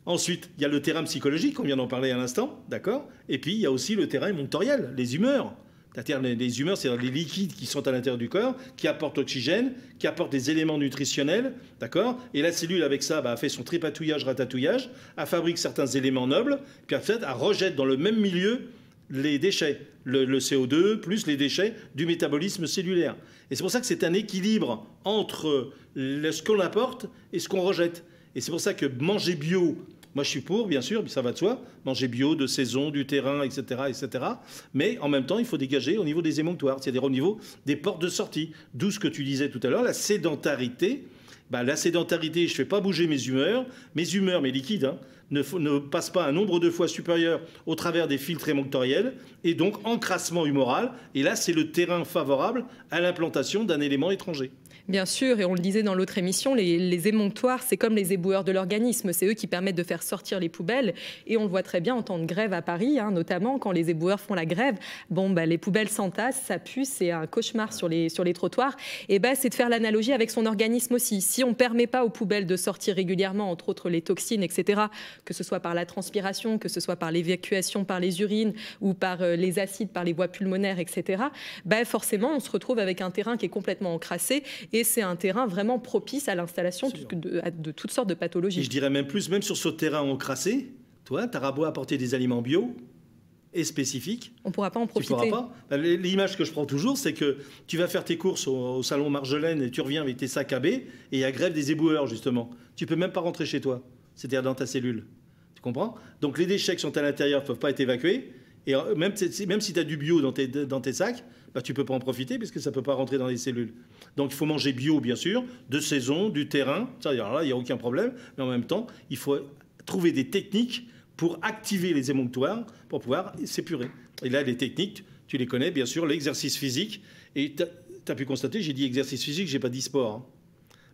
Speaker 3: Ensuite, il y a le terrain psychologique, on vient d'en parler à l'instant, d'accord ? Et puis, il y a aussi le terrain émonctoriel, les humeurs. C'est-à-dire les humeurs, c'est les liquides qui sont à l'intérieur du corps, qui apportent l'oxygène, qui apportent des éléments nutritionnels, d'accord ? Et la cellule, avec ça, a fait son tripatouillage, ratatouillage, elle fabrique certains éléments nobles, puis en fait, elle rejette dans le même milieu les déchets, le CO2 plus les déchets du métabolisme cellulaire. Et c'est pour ça que c'est un équilibre entre ce qu'on apporte et ce qu'on rejette. Et c'est pour ça que manger bio Moi, je suis pour, bien sûr, ça va de soi, manger bio, de saison, du terrain, etc., etc. Mais en même temps, il faut dégager au niveau des émonctoires, c'est-à-dire au niveau des portes de sortie. D'où ce que tu disais tout à l'heure, la sédentarité. La sédentarité, je ne fais pas bouger mes humeurs, mes liquides, hein, ne passent pas un nombre de fois supérieur au travers des filtres émonctoriels, et donc encrassement humoral. Et là, c'est le terrain favorable à l'implantation d'un élément étranger.
Speaker 2: Bien sûr, et on le disait dans l'autre émission, les émonctoires, c'est comme les éboueurs de l'organisme. C'est eux qui permettent de faire sortir les poubelles. Et on le voit très bien en temps de grève à Paris, hein, notamment quand les éboueurs font la grève. Les poubelles s'entassent, ça pue, c'est un cauchemar sur les trottoirs. Et c'est de faire l'analogie avec son organisme aussi. Si on ne permet pas aux poubelles de sortir régulièrement, entre autres les toxines, etc., que ce soit par la transpiration, que ce soit par l'évacuation par les urines ou par les acides, par les voies pulmonaires, etc., forcément, on se retrouve avec un terrain qui est complètement encrassé. Et c'est un terrain vraiment propice à l'installation de toutes sortes de pathologies.
Speaker 3: Et je dirais même plus, même sur ce terrain encrassé, toi, tu auras beau apporter des aliments bio et spécifiques.
Speaker 2: On ne pourra pas en profiter.
Speaker 3: Tu pourras pas. L'image que je prends toujours, c'est que tu vas faire tes courses au salon Marjolaine et tu reviens avec tes sacs à baies et il y a grève des éboueurs, justement. Tu ne peux même pas rentrer chez toi, c'est-à-dire dans ta cellule. Tu comprends? Donc les déchets qui sont à l'intérieur ne peuvent pas être évacués. Et même si tu as du bio dans tes sacs, tu ne peux pas en profiter puisque ça ne peut pas rentrer dans les cellules. Donc il faut manger bio, bien sûr, de saison, du terrain. Alors là, il n'y a aucun problème. Mais en même temps, il faut trouver des techniques pour activer les émonctoires pour pouvoir s'épurer. Et là, les techniques, tu les connais, bien sûr, l'exercice physique. Et tu as pu constater, j'ai dit exercice physique, je n'ai pas dit sport. Hein.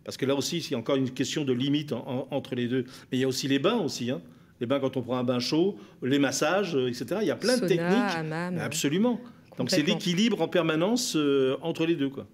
Speaker 3: Parce que là aussi, il y a encore une question de limite entre les deux. Mais il y a aussi les bains aussi, hein. Les bains quand on prend un bain chaud, les massages, etc. Il y a plein de techniques.
Speaker 2: Hammam.
Speaker 3: Absolument. Donc c'est l'équilibre en permanence entre les deux, quoi.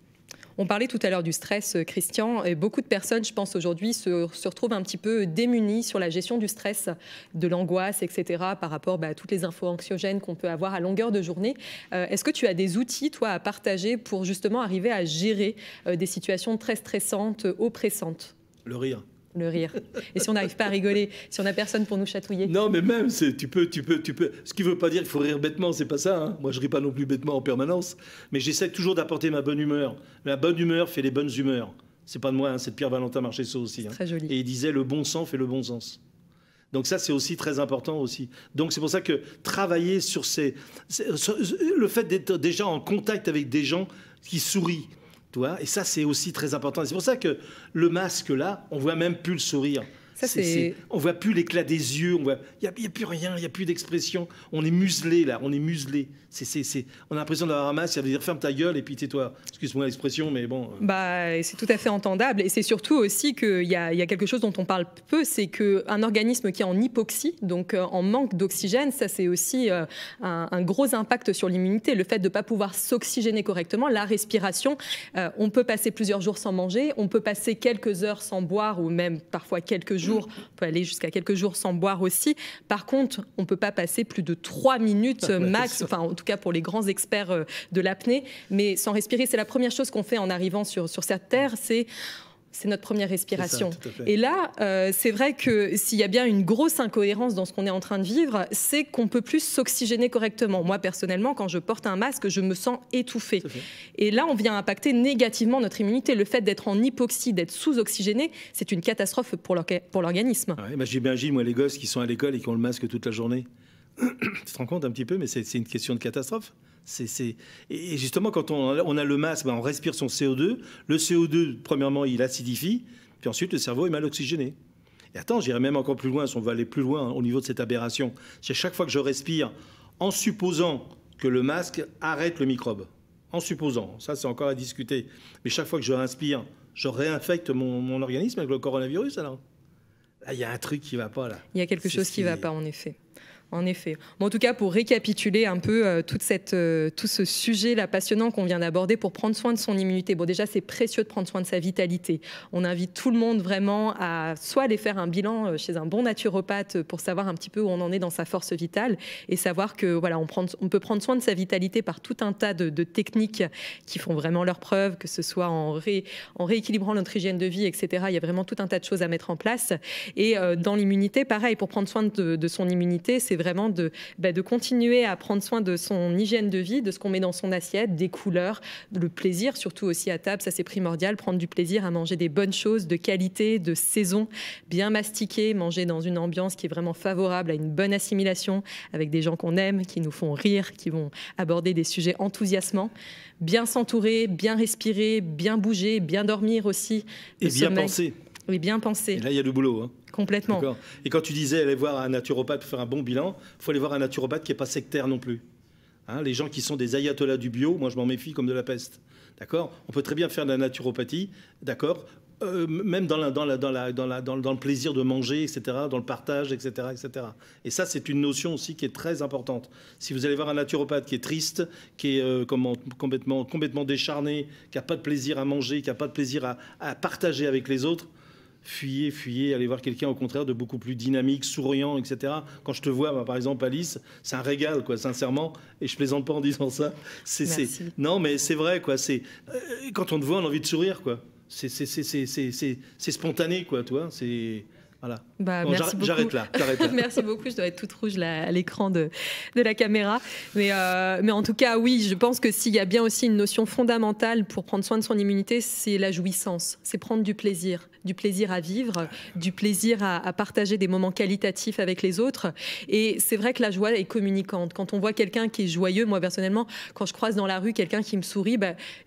Speaker 2: On parlait tout à l'heure du stress, Christian, et beaucoup de personnes, je pense aujourd'hui, se retrouvent un petit peu démunies sur la gestion du stress, de l'angoisse, etc., par rapport à toutes les infos anxiogènes qu'on peut avoir à longueur de journée. Est-ce que tu as des outils, toi, à partager pour justement arriver à gérer des situations très stressantes, oppressantes?
Speaker 3: Le rire.
Speaker 2: Le rire. Et si on n'arrive pas à rigoler, si on n'a personne pour nous chatouiller?
Speaker 3: Non, mais même, tu peux. Ce qui ne veut pas dire qu'il faut rire bêtement, c'est pas ça. Hein. Moi, je ris pas non plus bêtement en permanence. Mais j'essaie toujours d'apporter ma bonne humeur. La bonne humeur fait les bonnes humeurs. C'est pas de moi, hein, c'est de Pierre Valentin Marchesso aussi. Hein.
Speaker 2: Très joli.
Speaker 3: Et il disait le bon sens fait le bon sens. Donc ça, c'est aussi très important aussi. Donc c'est pour ça que travailler sur le fait d'être déjà en contact avec des gens qui sourient. Et ça, c'est aussi très important. C'est pour ça que le masque, là, on ne voit même plus le sourire. On ne voit plus l'éclat des yeux. Il n'y a plus rien, il n'y a plus d'expression. On est muselé, là. On est muselé. On a l'impression d'avoir un masque, ça veut dire ferme ta gueule et puis tais-toi. Excuse-moi l'expression, mais bon.
Speaker 2: C'est tout à fait entendable. Et c'est surtout aussi qu'il y a quelque chose dont on parle peu, c'est qu'un organisme qui est en hypoxie, donc en manque d'oxygène, ça c'est aussi un gros impact sur l'immunité. Le fait de ne pas pouvoir s'oxygéner correctement, la respiration, on peut passer plusieurs jours sans manger, on peut passer quelques heures sans boire ou même parfois quelques jours, on peut aller jusqu'à quelques jours sans boire aussi. Par contre, on ne peut pas passer plus de 3 minutes max, enfin en tout cas pour les grands experts de l'apnée, mais sans respirer, c'est la première chose qu'on fait en arrivant sur cette terre, c'est notre première respiration.
Speaker 3: Ça,
Speaker 2: et là, c'est vrai que s'il y a bien une grosse incohérence dans ce qu'on est en train de vivre, c'est qu'on ne peut plus s'oxygéner correctement. Moi, personnellement, quand je porte un masque, je me sens étouffée. Et là, on vient impacter négativement notre immunité. Le fait d'être en hypoxie, d'être sous-oxygéné, c'est une catastrophe pour l'organisme.
Speaker 3: Ouais, j'imagine, moi, les gosses qui sont à l'école et qui ont le masque toute la journée. Tu te rends compte un petit peu, mais c'est une question de catastrophe. Et justement, quand on a le masque, on respire son CO2. Le CO2, premièrement, il acidifie, puis ensuite, le cerveau est mal oxygéné. Et attends, j'irai même encore plus loin, si on veut aller plus loin au niveau de cette aberration. C'est chaque fois que je respire, en supposant que le masque arrête le microbe. En supposant, ça c'est encore à discuter. Mais chaque fois que je inspire, je réinfecte mon organisme avec le coronavirus, alors. Là, il y a un truc qui ne va pas, là.
Speaker 2: Il y a quelque chose qui ne va pas, en effet. En effet. Bon, en tout cas, pour récapituler un peu tout ce sujet-là passionnant qu'on vient d'aborder, pour prendre soin de son immunité. Bon, déjà, c'est précieux de prendre soin de sa vitalité. On invite tout le monde vraiment à soit aller faire un bilan chez un bon naturopathe pour savoir un petit peu où on en est dans sa force vitale et savoir que voilà, on peut prendre soin de sa vitalité par tout un tas de techniques qui font vraiment leur preuve, que ce soit en rééquilibrant notre hygiène de vie, etc. Il y a vraiment tout un tas de choses à mettre en place. Et dans l'immunité, pareil, pour prendre soin de son immunité, c'est vraiment de continuer à prendre soin de son hygiène de vie, de ce qu'on met dans son assiette, des couleurs, le plaisir, surtout aussi à table, ça c'est primordial, prendre du plaisir à manger des bonnes choses de qualité, de saison, bien mastiquer, manger dans une ambiance qui est vraiment favorable à une bonne assimilation, avec des gens qu'on aime, qui nous font rire, qui vont aborder des sujets enthousiasmants, bien s'entourer, bien respirer, bien bouger, bien dormir aussi.
Speaker 3: Et bien penser.
Speaker 2: Oui, bien penser.
Speaker 3: Et là, il y a du boulot. Hein.
Speaker 2: Complètement.
Speaker 3: Et quand tu disais aller voir un naturopathe pour faire un bon bilan, il faut aller voir un naturopathe qui n'est pas sectaire non plus. Hein, les gens qui sont des ayatollahs du bio, moi je m'en méfie comme de la peste. D'accord ? On peut très bien faire de la naturopathie, d'accord ? Même dans le plaisir de manger, etc., dans le partage, etc., etc. Et ça, c'est une notion aussi qui est très importante. Si vous allez voir un naturopathe qui est triste, qui est complètement décharné, qui n'a pas de plaisir à manger, qui n'a pas de plaisir à partager avec les autres, fuyez, allez voir quelqu'un au contraire de beaucoup plus dynamique, souriant, etc. Quand je te vois, par exemple, Alice, c'est un régal, quoi, sincèrement, et je plaisante pas en disant ça. Non, mais c'est vrai, quoi. Quand on te voit, on a envie de sourire, quoi. C'est spontané, quoi, toi. Voilà.
Speaker 2: Merci beaucoup.
Speaker 3: J'arrête là.
Speaker 2: Merci beaucoup. Je dois être toute rouge là, à l'écran de la caméra. Mais en tout cas, oui, je pense que s'il y a bien aussi une notion fondamentale pour prendre soin de son immunité, c'est la jouissance. C'est prendre du plaisir à vivre, du plaisir à partager des moments qualitatifs avec les autres. Et c'est vrai que la joie est communicante. Quand on voit quelqu'un qui est joyeux, moi personnellement, quand je croise dans la rue quelqu'un qui me sourit,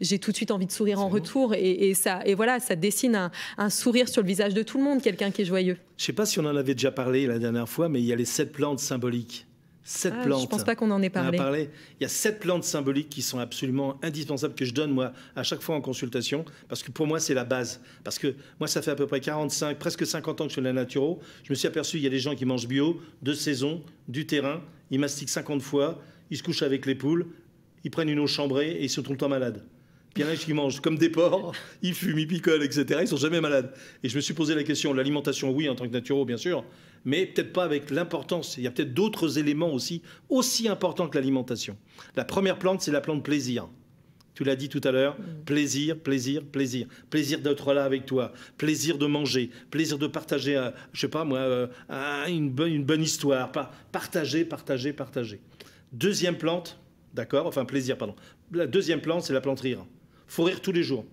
Speaker 2: j'ai tout de suite envie de sourire en retour. Et voilà, ça dessine un sourire sur le visage de tout le monde, quelqu'un qui est joyeux.
Speaker 3: Je ne sais pas si on en avait déjà parlé la dernière fois, mais il y a les 7 plantes symboliques. 7 plantes. Je
Speaker 2: ne pense pas qu'on en ait parlé.
Speaker 3: Il y a 7 plantes symboliques qui sont absolument indispensables, que je donne moi à chaque fois en consultation, parce que pour moi c'est la base. Parce que moi ça fait à peu près 45, presque 50 ans que je fais de la naturo. Je me suis aperçu qu'il y a des gens qui mangent bio, de saison, du terrain, ils mastiquent 50 fois, ils se couchent avec les poules, ils prennent une eau chambrée et ils sont tout le temps malades. Puis il y en a qui mangent comme des porcs, ils fument, ils picolent, etc. Ils sont jamais malades. Et je me suis posé la question, l'alimentation, oui, en tant que naturo, bien sûr, mais peut-être pas avec l'importance. Il y a peut-être d'autres éléments aussi importants que l'alimentation. La première plante, c'est la plante plaisir. Tu l'as dit tout à l'heure, plaisir, plaisir, plaisir. Plaisir d'être là avec toi, plaisir de manger, plaisir de partager, je sais pas moi, une bonne histoire. Partager. Deuxième plante, d'accord, enfin plaisir, pardon. La deuxième plante, c'est la plante rire. Faut rire tous les jours.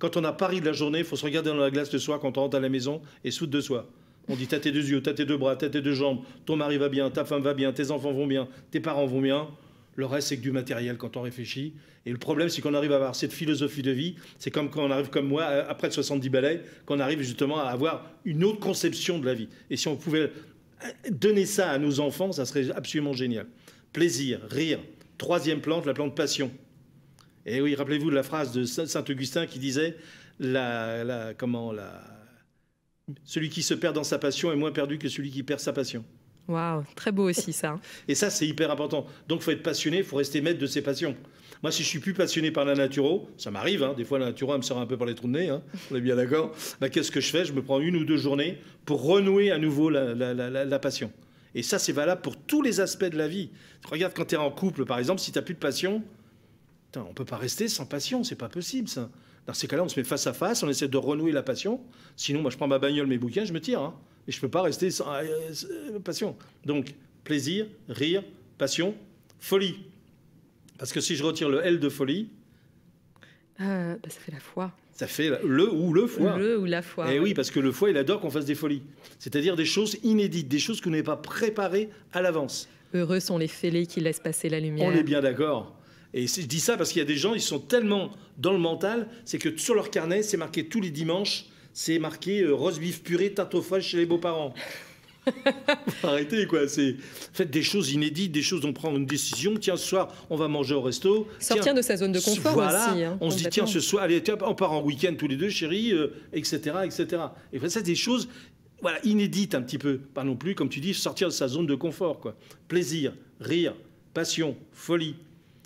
Speaker 3: Quand on a pas ri de la journée, il faut se regarder dans la glace le soir quand on rentre à la maison et soude de soi. On dit t'as tes 2 yeux, t'as tes 2 bras, t'as tes 2 jambes, ton mari va bien, ta femme va bien, tes enfants vont bien, tes parents vont bien. Le reste, c'est que du matériel quand on réfléchit. Et le problème, c'est qu'on arrive à avoir cette philosophie de vie. C'est comme quand on arrive comme moi, après 70 balais, qu'on arrive justement à avoir une autre conception de la vie. Et si on pouvait donner ça à nos enfants, ça serait absolument génial. Plaisir, rire. Troisième plante, la plante passion. Et oui, rappelez-vous de la phrase de Saint-Augustin qui disait celui qui se perd dans sa passion est moins perdu que celui qui perd sa passion.
Speaker 2: Waouh, très beau aussi ça.
Speaker 3: Et ça, c'est hyper important. Donc, il faut être passionné, il faut rester maître de ses passions. Moi, si je suis plus passionné par la naturo, ça m'arrive, hein, des fois la naturo elle me sort un peu par les trous de nez, hein, on est bien d'accord. Qu'est-ce que je fais ? Je me prends 1 ou 2 journées pour renouer à nouveau la passion. Et ça, c'est valable pour tous les aspects de la vie. Regarde, quand tu es en couple, par exemple, si tu n'as plus de passion, on ne peut pas rester sans passion, c'est pas possible, ça. Dans ces cas-là, on se met face à face, on essaie de renouer la passion. Sinon, moi, je prends ma bagnole, mes bouquins, je me tire. Hein. Et je ne peux pas rester sans passion. Donc, plaisir, rire, passion, folie. Parce que si je retire le L de folie...
Speaker 2: ça fait la foi.
Speaker 3: Ça fait le foie.
Speaker 2: Le ou la foi.
Speaker 3: Et oui, parce que le foie, il adore qu'on fasse des folies. C'est-à-dire des choses inédites, des choses que vous n'avez pas préparées à l'avance.
Speaker 2: Heureux sont les fêlés qui laissent passer la lumière.
Speaker 3: On est bien d'accord. Et je dis ça parce qu'il y a des gens, ils sont tellement dans le mental, c'est que sur leur carnet, c'est marqué tous les dimanches, c'est marqué roast beef purée, tarte aux fraises chez les beaux-parents. Arrêtez, quoi. Faites des choses inédites, des choses dont prendre une décision. Tiens, ce soir, on va manger au resto.
Speaker 2: Sortir de sa zone de confort
Speaker 3: voilà,
Speaker 2: aussi. Hein,
Speaker 3: on se dit, tiens, ce soir, allez, on part en week-end tous les deux, chérie, etc., etc. Et ça, c'est des choses inédites un petit peu. Pas non plus, comme tu dis, sortir de sa zone de confort, quoi. Plaisir, rire, passion, folie.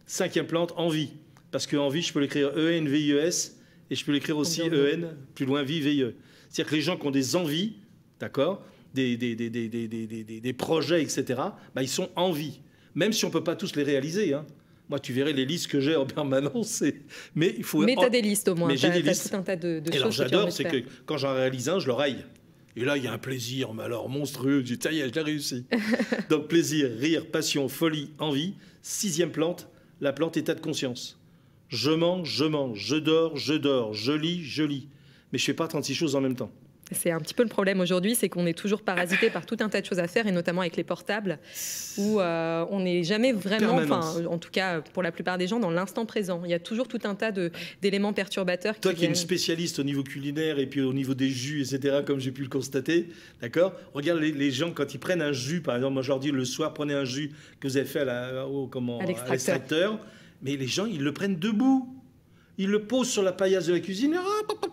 Speaker 3: 5e plante, envie. Parce que envie, je peux l'écrire E-N-V-I-E-S et je peux l'écrire aussi E-N, plus loin, V-I-V-I-E. C'est-à-dire que les gens qui ont des envies, d'accord, des projets, etc., ils sont en vie. Même si on ne peut pas tous les réaliser. Hein. Moi, tu verrais les listes que j'ai en permanence. Mais tu
Speaker 2: as des listes au moins.
Speaker 3: Mais j'ai des listes.
Speaker 2: Tout un tas de choses.
Speaker 3: Et alors, j'adore, c'est que quand j'en réalise un, je le raille. Et là, il y a un plaisir, mais alors monstrueux. Je dis, ça y est, je l'ai réussi. Donc, plaisir, rire, passion, folie, envie. 6e plante, la plante état de conscience. Je mange, je dors, je lis. Mais je ne fais pas 36 choses en même temps.
Speaker 2: C'est un petit peu le problème aujourd'hui, c'est qu'on est toujours parasité par tout un tas de choses à faire, et notamment avec les portables, où on n'est jamais vraiment, en tout cas pour la plupart des gens, dans l'instant présent. Il y a toujours tout un tas d'éléments perturbateurs.
Speaker 3: Toi qui es une spécialiste au niveau culinaire et puis au niveau des jus, etc., comme j'ai pu le constater, d'accord ? Regarde les gens, quand ils prennent un jus, par exemple, moi je leur dis le soir, prenez un jus que vous avez fait à l'extracteur, mais les gens, ils le prennent debout. Ils le posent sur la paillasse de la cuisine,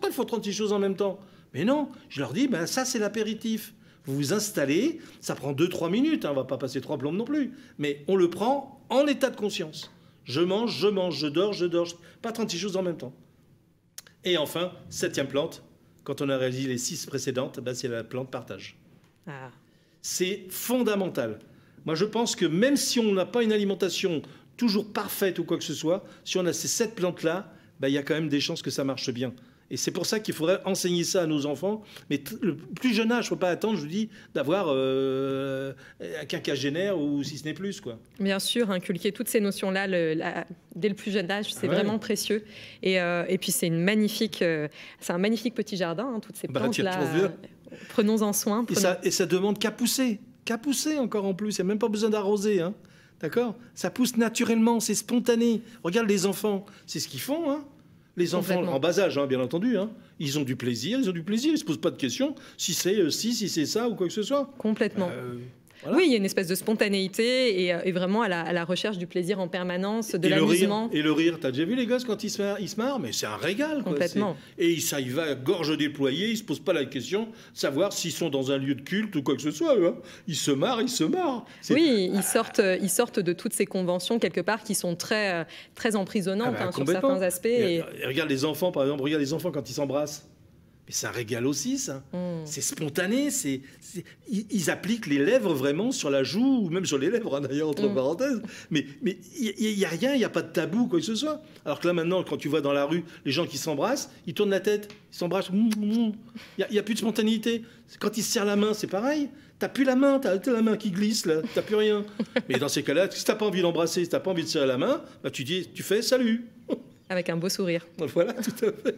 Speaker 3: il faut 36 choses en même temps. Mais non, je leur dis, ça c'est l'apéritif. Vous vous installez, ça prend 2-3 minutes, on ne va pas passer 3 plombes non plus. Mais on le prend en état de conscience. Je mange, je dors, pas 36 choses en même temps. Et enfin, 7e plante, quand on a réalisé les 6 précédentes, c'est la plante partage. Ah. C'est fondamental. Moi je pense que même si on n'a pas une alimentation toujours parfaite ou quoi que ce soit, si on a ces 7 plantes-là, il y a quand même des chances que ça marche bien. Et c'est pour ça qu'il faudrait enseigner ça à nos enfants. Mais le plus jeune âge, il ne faut pas attendre, je vous dis, d'avoir un quinquagénaire ou si ce n'est plus, quoi.
Speaker 2: Bien sûr, inculquer toutes ces notions-là dès le plus jeune âge, c'est vraiment précieux. Et puis c'est un magnifique petit jardin, toutes ces plantes-là. Prenons-en soin.
Speaker 3: Et ça demande qu'à pousser encore en plus. Il n'y a même pas besoin d'arroser, hein. D'accord ? Ça pousse naturellement, c'est spontané. Regarde les enfants, c'est ce qu'ils font, hein. Les enfants en bas âge, bien entendu, ils ont du plaisir, ils ne se posent pas de questions si c'est si c'est ça ou quoi que ce soit.
Speaker 2: Complètement. Voilà. Oui, il y a une espèce de spontanéité et vraiment à la recherche du plaisir en permanence, de l'amusement.
Speaker 3: Et le rire, t'as déjà vu les gosses quand ils se marrent? Mais c'est un régal, quoi.
Speaker 2: Complètement.
Speaker 3: Et ça y va, gorge déployée, ils ne se posent pas la question de savoir s'ils sont dans un lieu de culte ou quoi que ce soit. Ils se marrent.
Speaker 2: Oui, ils sortent de toutes ces conventions quelque part qui sont très, très emprisonnantes sur certains aspects. Et
Speaker 3: regarde les enfants, par exemple, quand ils s'embrassent. Mais c'est un régal aussi, ça. C'est spontané. Ils appliquent les lèvres vraiment sur la joue, ou même sur les lèvres, d'ailleurs, entre parenthèses. Mais il n'y a rien, il n'y a pas de tabou, quoi que ce soit. Alors que là, maintenant, quand tu vois dans la rue les gens qui s'embrassent, ils tournent la tête, ils s'embrassent. Il n'y a plus de spontanéité. Quand ils se serrent la main, c'est pareil. T'as plus la main, t'as la main qui glisse, là, t'as plus rien. Mais dans ces cas-là, si t'as pas envie d'embrasser, si t'as pas envie de serrer la main, tu fais salut.
Speaker 2: Avec un beau sourire.
Speaker 3: Voilà, tout à fait.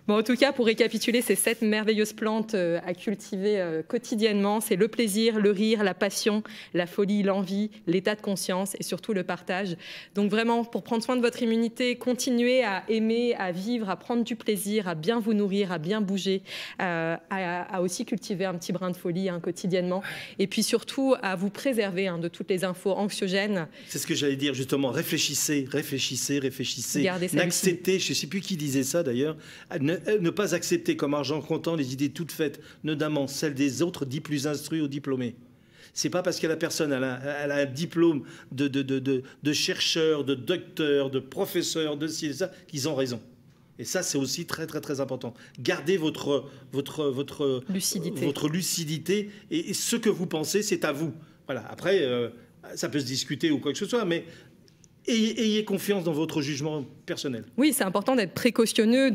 Speaker 2: Bon, en tout cas, pour récapituler, ces 7 merveilleuses plantes à cultiver quotidiennement, c'est le plaisir, le rire, la passion, la folie, l'envie, l'état de conscience et surtout le partage. Donc vraiment, pour prendre soin de votre immunité, continuez à aimer, à vivre, à prendre du plaisir, à bien vous nourrir, à bien bouger, à aussi cultiver un petit brin de folie quotidiennement. Et puis surtout, à vous préserver de toutes les infos anxiogènes.
Speaker 3: C'est ce que j'allais dire, justement. Réfléchissez. N'acceptez, je ne sais plus qui disait ça d'ailleurs, ne pas accepter comme argent comptant les idées toutes faites, notamment celles des autres dits plus instruits ou diplômés. C'est pas parce que la personne elle a un diplôme de chercheur, de docteur, de professeur, de ci et ça, qu'ils ont raison. Et ça, c'est aussi très, très, très important. Gardez votre lucidité et ce que vous pensez, c'est à vous. Voilà. Après, ça peut se discuter ou quoi que ce soit, mais ayez confiance dans votre jugement personnel.
Speaker 2: Oui, c'est important d'être précautionneux,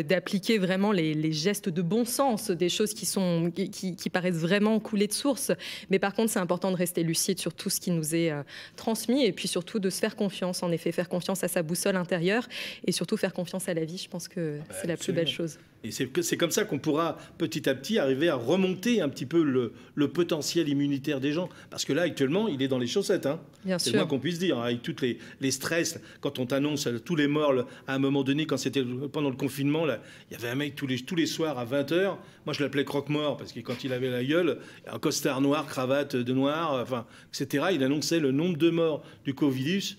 Speaker 2: d'appliquer vraiment les gestes de bon sens, des choses qui paraissent vraiment couler de source. Mais par contre, c'est important de rester lucide sur tout ce qui nous est transmis et puis surtout de se faire confiance, en effet, faire confiance à sa boussole intérieure et surtout faire confiance à la vie. Je pense que c'est la plus belle chose.
Speaker 3: Et c'est comme ça qu'on pourra petit à petit arriver à remonter un petit peu le potentiel immunitaire des gens. Parce que là, actuellement, il est dans les chaussettes.
Speaker 2: Bien sûr.
Speaker 3: C'est le moins qu'on puisse dire, avec tous les stress. Quand on t'annonce tous les morts, à un moment donné, quand c'était pendant le confinement, là, il y avait un mec tous les soirs à 20h. Moi, je l'appelais croque-mort parce que quand il avait la gueule, un costard noir, cravate de noir, etc., il annonçait le nombre de morts du coronavirus.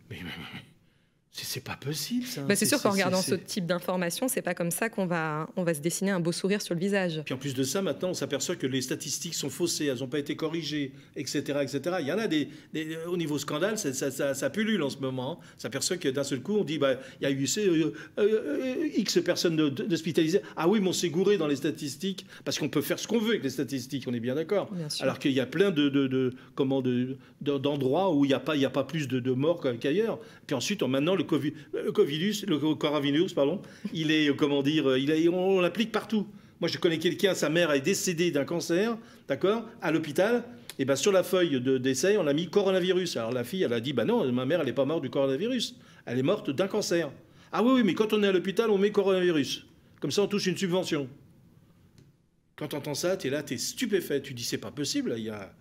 Speaker 3: Mais c'est pas possible, ça.
Speaker 2: C'est sûr qu'en regardant ce type d'informations, c'est pas comme ça qu'on va se dessiner un beau sourire sur le visage.
Speaker 3: Puis en plus de ça, maintenant, on s'aperçoit que les statistiques sont faussées, elles n'ont pas été corrigées, etc., etc. Il y en a au niveau scandale, ça pullule en ce moment. On s'aperçoit que d'un seul coup, on dit, il y a eu X personnes hospitalisées. Ah oui, mais on s'est gouré dans les statistiques, parce qu'on peut faire ce qu'on veut avec les statistiques, on est bien d'accord. Alors qu'il y a plein d'endroits où il n'y a pas plus de morts qu'ailleurs. Puis ensuite, maintenant, le coronavirus, on l'applique partout. Moi, je connais quelqu'un, sa mère est décédée d'un cancer, d'accord, à l'hôpital. Et bien, sur la feuille d'essai, on a mis coronavirus. Alors la fille, elle a dit, non, ma mère, elle n'est pas morte du coronavirus. Elle est morte d'un cancer. Ah oui, mais quand on est à l'hôpital, on met coronavirus. Comme ça, on touche une subvention. Quand tu entends ça, tu es là, tu es stupéfait. Tu dis, c'est pas possible, il y a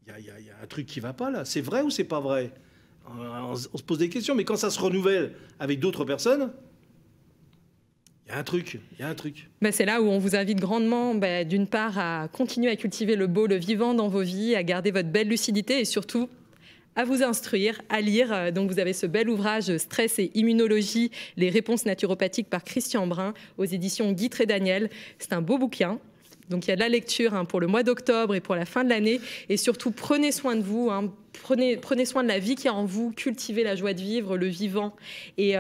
Speaker 3: un truc qui va pas là. C'est vrai ou c'est pas vrai? On se pose des questions, mais quand ça se renouvelle avec d'autres personnes, il y a un truc.
Speaker 2: C'est là où on vous invite grandement, d'une part, à continuer à cultiver le beau, le vivant dans vos vies, à garder votre belle lucidité et surtout à vous instruire, à lire. Donc vous avez ce bel ouvrage Stress et immunologie, les réponses naturopathiques par Christian Brun aux éditions Guy Trédaniel. C'est un beau bouquin. Donc il y a de la lecture pour le mois d'octobre et pour la fin de l'année. Et surtout, prenez soin de vous, prenez soin de la vie qui est en vous, cultivez la joie de vivre, le vivant. Et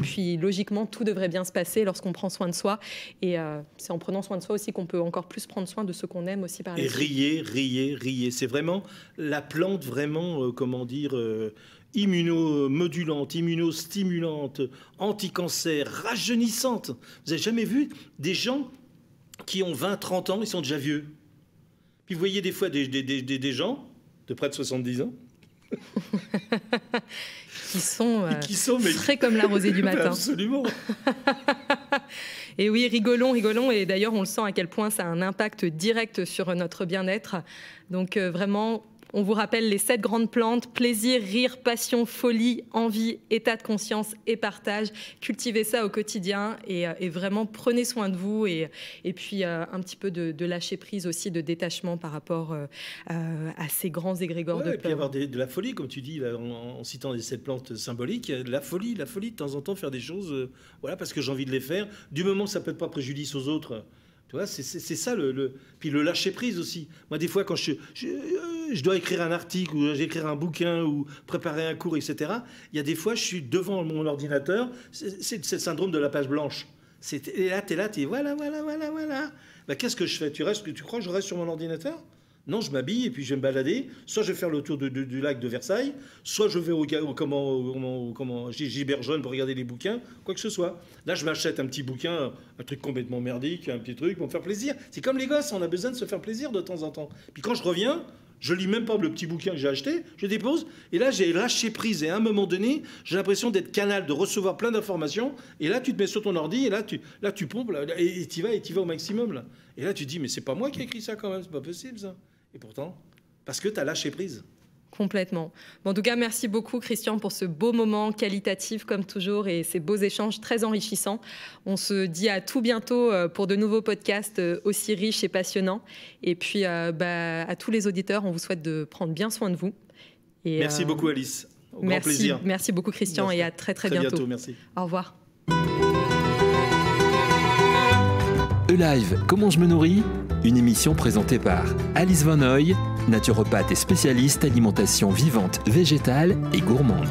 Speaker 2: puis, logiquement, tout devrait bien se passer lorsqu'on prend soin de soi. Et c'est en prenant soin de soi aussi qu'on peut encore plus prendre soin de ceux qu'on aime aussi par la suite.
Speaker 3: Et riez. C'est vraiment la plante, vraiment, immunomodulante, immunostimulante, anti-cancer, rajeunissante. Vous n'avez jamais vu des gens qui ont 20, 30 ans, ils sont déjà vieux. Puis vous voyez des fois des gens de près de 70 ans
Speaker 2: qui sont frais comme la rosée du matin.
Speaker 3: Absolument.
Speaker 2: Et oui, rigolons. Et d'ailleurs, on le sent à quel point ça a un impact direct sur notre bien-être. Donc vraiment, on vous rappelle les 7 grandes plantes: plaisir, rire, passion, folie, envie, état de conscience et partage. Cultivez ça au quotidien et vraiment prenez soin de vous et puis un petit peu de lâcher prise aussi, de détachement par rapport à ces grands égrégores de peur.
Speaker 3: Et puis avoir de la folie, comme tu dis, là, en citant les 7 plantes symboliques, la folie de temps en temps, faire des choses parce que j'ai envie de les faire, du moment que ça ne peut pas préjudice aux autres. Tu vois, c'est ça puis le lâcher prise aussi. Moi, des fois, quand je dois écrire un article ou j'écrire un bouquin ou préparer un cours, etc., il y a des fois, je suis devant mon ordinateur, c'est le syndrome de la page blanche. Et là, t'es là, voilà. Qu'est-ce que je fais? Tu crois que je reste sur mon ordinateur? Non, je m'habille et puis je vais me balader. Soit je vais faire le tour du lac de Versailles, soit je vais au Gilbert Jaune pour regarder les bouquins, quoi que ce soit. Là, je m'achète un petit bouquin, un truc complètement merdique, un petit truc pour me faire plaisir. C'est comme les gosses, on a besoin de se faire plaisir de temps en temps. Puis quand je reviens, je lis même pas le petit bouquin que j'ai acheté, je dépose, et là, j'ai lâché prise. Et à un moment donné, j'ai l'impression d'être canal, de recevoir plein d'informations. Et là, tu te mets sur ton ordi, et là, tu pompes, et tu vas au maximum. Là. Et là, tu te dis, mais c'est pas moi qui ai écrit ça quand même, c'est pas possible ça. Et pourtant, parce que tu as lâché prise.
Speaker 2: Complètement. En tout cas, merci beaucoup Christian pour ce beau moment qualitatif comme toujours et ces beaux échanges très enrichissants. On se dit à tout bientôt pour de nouveaux podcasts aussi riches et passionnants. Et puis à tous les auditeurs, on vous souhaite de prendre bien soin de vous. Et,
Speaker 3: merci beaucoup Alice. Grand plaisir.
Speaker 2: Merci beaucoup Christian et à très bientôt.
Speaker 3: Merci.
Speaker 2: Au revoir.
Speaker 1: E-Live, comment je me nourris ? Une émission présentée par Alice Van Hoy, naturopathe et spécialiste alimentation vivante, végétale et gourmande.